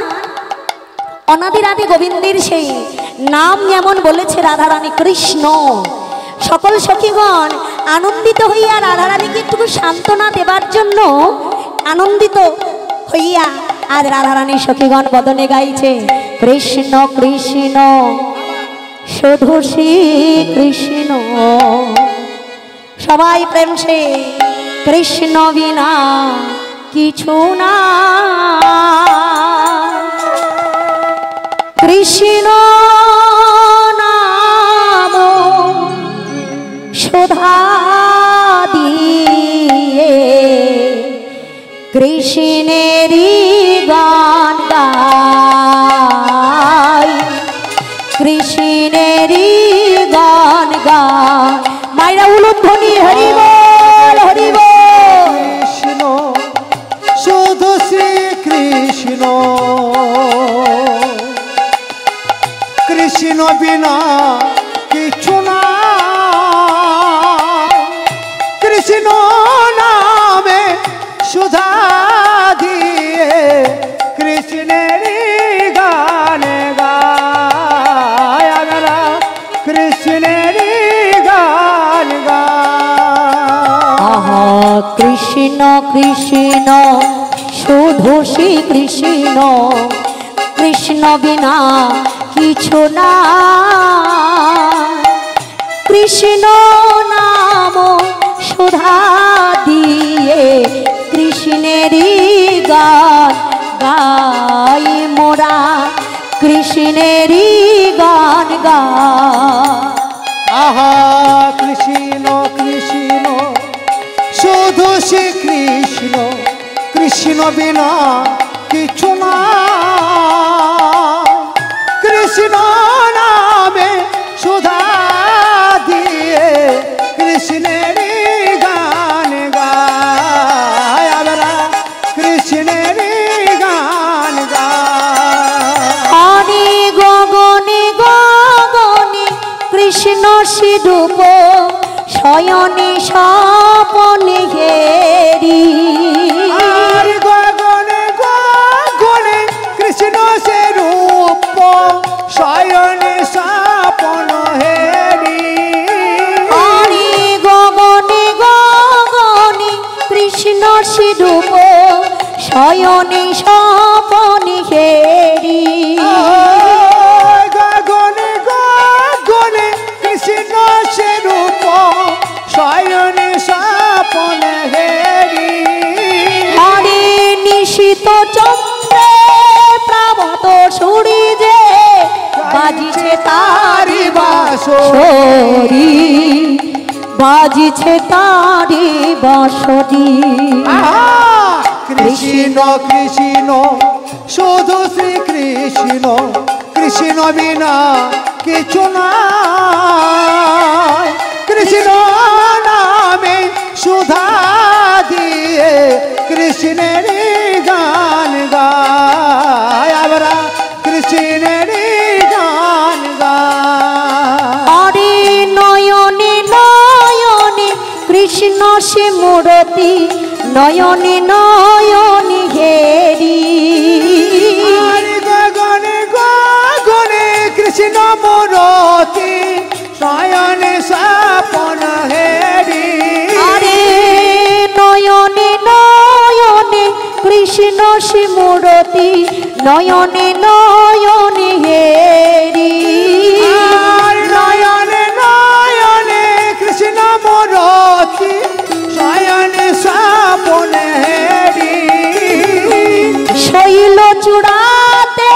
অনাদির আদি গোবিন্দের সেই নাম যেমন বলেছে রাধারানী কৃষ্ণ, সকল সখীগণ আনন্দিত হইয়া রাধারানীকে একটু সান্ত্বনা দেবার জন্য আনন্দিত হইয়া আজ রাধারানী সখীগণ বদনে গাইছে কৃষ্ণ কৃষ্ণ শুধু শ্রী কৃষ্ণ। সবাই প্রেম সে কৃষ্ণ বিনা কিছু না, কৃষ্ণ নাম সুধা দিয়ে কৃষ্ণেরই গান গাই, কৃষ্ণেরই গান গাই। মায়েরা উলুধ্বনি হরি বল, হরি বল। কৃষ্ণ শুধু শ্রী কৃষ্ণ, কৃষ্ণ বিনা কিছু না, কৃষ্ণ নামে সুধা দিয়ে কৃষ্ণের গান গায় আমরা, কৃষ্ণের গান গায়। আহা কৃষ্ণ কৃষ্ণ শুধু শ্রী কৃষ্ণ, কৃষ্ণ বিনা কিছু না, কৃষ্ণ নাম সুধা দিয়ে কৃষ্ণেরই গান গাই মোরা, কৃষ্ণেরই গান গাই। আহা কৃষ্ণ কৃষ্ণ শুধু শ্রী কৃষ্ণ, কৃষ্ণ বিনা কিছু না, কৃষ্ণ নামে সুধা দিয়ে কৃষ্ণের গান গায় আমরা, কৃষ্ণের গান গায়। আনি গগনে গগনে কৃষ্ণ সিধুপ শয়নে স্বপনে ঘেরি, আর গগনে গগনে কৃষ্ণ সে রূপ শয়নে স্বপন হেরি, আনি গগনে গগনে কৃষ্ণ সিধুপ শয়নে স্বপনে ঘেরি, গগনে গগনে কৃষ্ণ সে রূপ শয়নে স্বপন হেরি, হরে নিশিত চন্দ্রে প্রাবত সূর্যে বাজিছে তারি বাঁশরি, বাজিছে তারি বাঁশরি। আহা কৃষ্ণ কৃষ্ণ শুধু শ্রী কৃষ্ণ, কৃষ্ণ বিনা কিছু নয়। কৃষ্ণ নামে সুধা দিয়ে কৃষ্ণের গান গায় আমরা, কৃষ্ণের গান গায়। আরে নয়নে নয়নে কৃষ্ণ সে মূরতি, নয়নে নয়নে হেরি। গগনে গগনে কৃষ্ণ মূরতি, শয়নে স্বপন হেরি। আরে নয়নে নয়নে কৃষ্ণ সে মূরতি, নয়নে নয়নে হেরি। নয়নে নয়নে কৃষ্ণ মূরতি, শয়নে স্বপন হেরি। শৈল চূড়াতে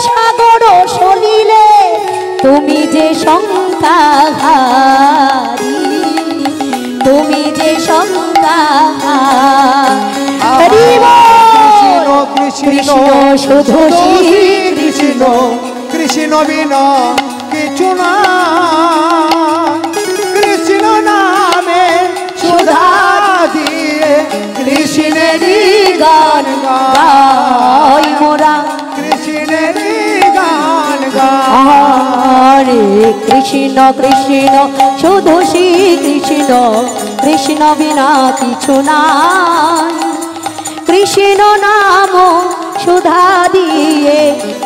সাগর সলিলে তুমি যে সংখ্যাহারি, তুমি যে সংখ্যাহারি। কৃষ্ণ শুধু কৃষ্ণ, কৃষ্ণ বিনা কিছু না। কৃষ্ণ নামে সুধা দিয়ে কৃষ্ণের গান গাই মোরা, কৃষ্ণের গান গাই। হরে কৃষ্ণ কৃষ্ণ শুধু শ্রী কৃষ্ণ, কৃষ্ণ বিনা কিছু নাই। কৃষ্ণ নাম সুধা দিয়ে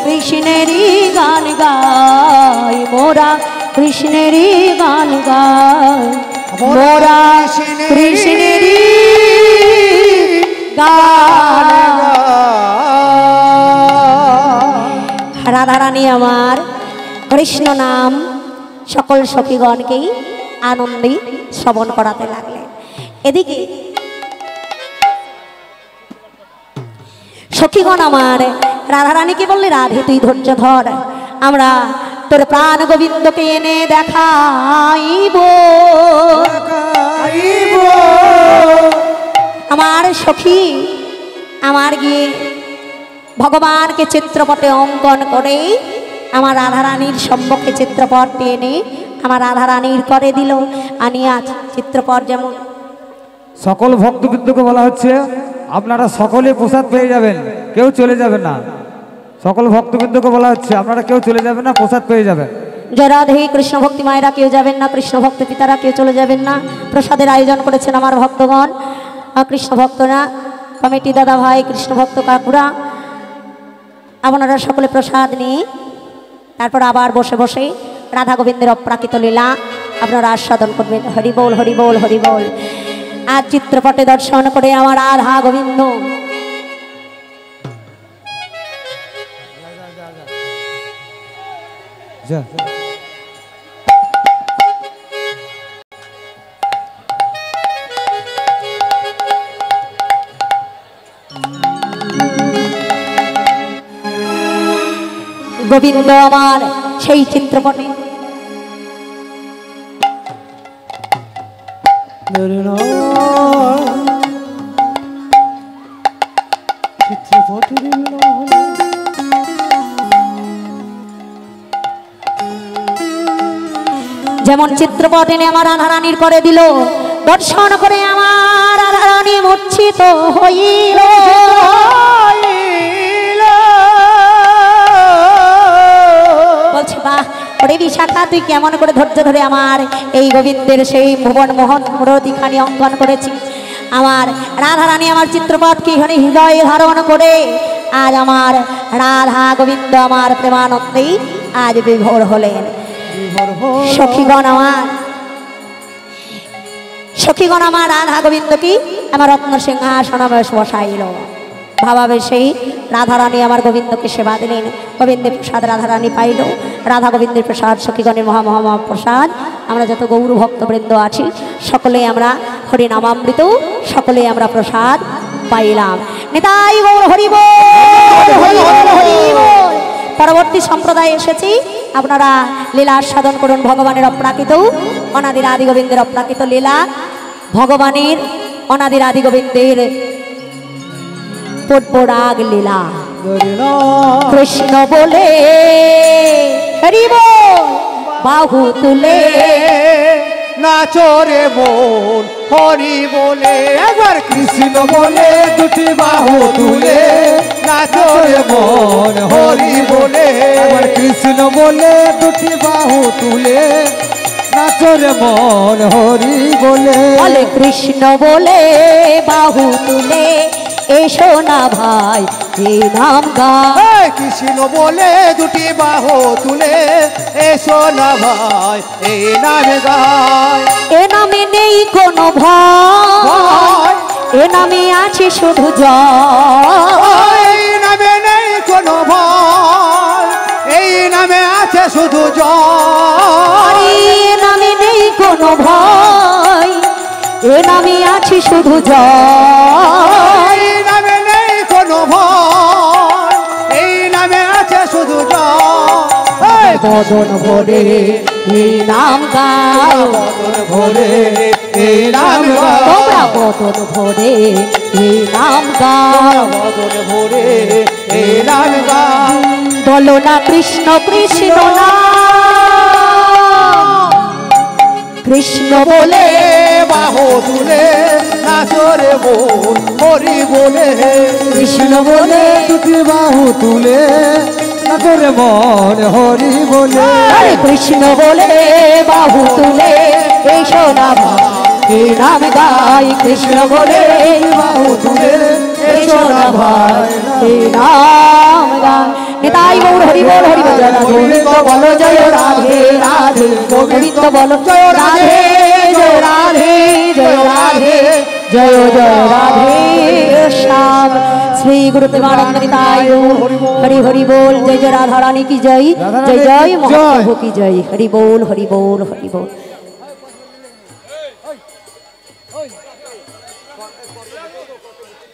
কৃষ্ণেরই গান গাই মোরা, কৃষ্ণেরই গান গাই মোরা, কৃষ্ণেরই গান। রাধারানী আমার কৃষ্ণ নাম সকল সখীগণকেই আনন্দে শ্রবণ করাতে লাগলেন। এদিকে সখীগণ আমার রাধারানীকে বললে, রাধে তুই ধৈর্য ধর, আমরা তোর প্রাণ গোবিন্দকে এনে দেখাইব। আমার সখী আমার গিয়ে ভগবানকে চিত্রপটে অঙ্কন করে আমার রাধারানীর সম্মুখে চিত্রপটটি এনে আমার রাধারানীর করে দিল। আনি আজ চিত্রপট যেমন সকল ভক্তবৃন্দকে বলা হচ্ছে আপনারা সকলে প্রসাদ পেয়ে যাবেন, কেউ চলে যাবেন না। সকল ভক্তবৃন্দকে বলা হচ্ছে আপনারা কেউ চলে যাবেন না, প্রসাদ পেয়ে যাবেন। জয় রাধে, কৃষ্ণ ভক্তি মায়েরা কেউ যাবেন না, কৃষ্ণ ভক্ত পিতারা কেউ চলে যাবেন না। প্রসাদের আয়োজন করেছেন আমার ভক্তগণ, কৃষ্ণ ভক্তরা, কমিটি দাদা ভাই, কৃষ্ণ ভক্ত কাকুরা। আপনারা সকলে প্রসাদ নিয়ে তারপর আবার বসে বসে রাধা গোবিন্দের অপ্রাকৃত লীলা আপনারা আস্বাদন করবেন। হরি বল হরি বল হরি বল। আজ চিত্রপটে দর্শন করে আমার রাধা গোবিন্দ গোবিন্দ আমার সেই চিত্রপটে যেমন চিত্রপট এনে আমার রাধারানীর করে দিল, দর্শন করে আমার রাধারানী মূর্ছিত হইল। বলছে বাহ ওরে বিশাখা, তুই কেমন করে ধৈর্য ধরে আমার এই গোবিন্দের সেই ভুবন মোহন মূরতিখানি অঙ্কন করেছি। আমার রাধারানী আমার চিত্রপটকে এখানে হৃদয়ে ধারণ করে আজ আমার রাধা গোবিন্দ আমার প্রেমানন্দেই আজ বিভোর হলেন। সখীগণ আমার রাধা গোবিন্দকে আমার রত্ন সিংহাসন বসাইল। ভাবাবে সেই রাধারানী আমার গোবিন্দকে সেবা দিলেন। গোবিন্দের প্রসাদ রাধারানী পাইল। রাধা গোবিন্দের প্রসাদ সখীগণের মহা প্রসাদ। আমরা যত গৌর ভক্তবৃন্দ আছি সকলে আমরা হরিনামামৃত, সকলে আমরা প্রসাদ পাইলাম। নিতাই গৌর হরি বল হরি বল হরি বল। পরবর্তী সম্প্রদায় এসেছি, আপনারা লীলা সাধন করুন ভগবানের অপ্রাকৃত অনাদির আদি গোবিন্দের অপ্রাকৃত লীলা, ভগবানের অনাদির আদি গোবিন্দের পূর্বরাগ লীলা। কৃষ্ণ বলে হরি বল। বাহু তুলে নাচরে মন হরি বলে একবার কৃষ্ণ বলে দুটি বাহু তুলে নাচরে মন হরি বলে একবার কৃষ্ণ বলে দুটি বাহু তুলে নাচরে মন হরি বলে বলে কৃষ্ণ বলে বাহু তুলে এসো না ভাই এই নাম গায় এই কৃষ্ণ বলে দুটি বাহু তুলে এসো না ভাই এই নামে গায় এ নামে নেই কোনো ভয় এ নামে আছে শুধু জয় এই নামে নেই কোনো ভয় এই নামে আছে শুধু জয় এ নামে নেই কোনো ভয় এ নামে আছে শুধু জয় এই নামে নেই কোনো ভয় এই নামে আছে শুধু জয় বদন ভরে এই নাম গাও বদন ভরে এই নাম গায় তোমরা বদন ভরে এই নাম গাও বদন ভরে এই নাম গায় বলো না কৃষ্ণ কৃষ্ণ না কৃষ্ণ বলে বাহু তুলে নাচরে মন হরি বলে কৃষ্ণ বলে দুটি বাহু তুলে নাচরে মন হরি বলে হরে কৃষ্ণ বলে বাহু তুলে এসো না ভাই এই নাম গাই কৃষ্ণ বলে বাহু তুলে এসো না ভাই এই নাম গাই নিতাই গৌর হরি বল হরি বল জয় গোবিন্দ বলো জয় রাধে রাধে গোবিন্দ বলো জয় রাধে জয় রাধে জয় রাধে জয় জয় রাধে শ্যাম শ্রী গুরুদেবানন্দ নিতাই গৌর হরি হরি बोल जय जय राधा रानी की जय जय जय महाप्रभु की जय हरि बोल हरि बोल हरि बोल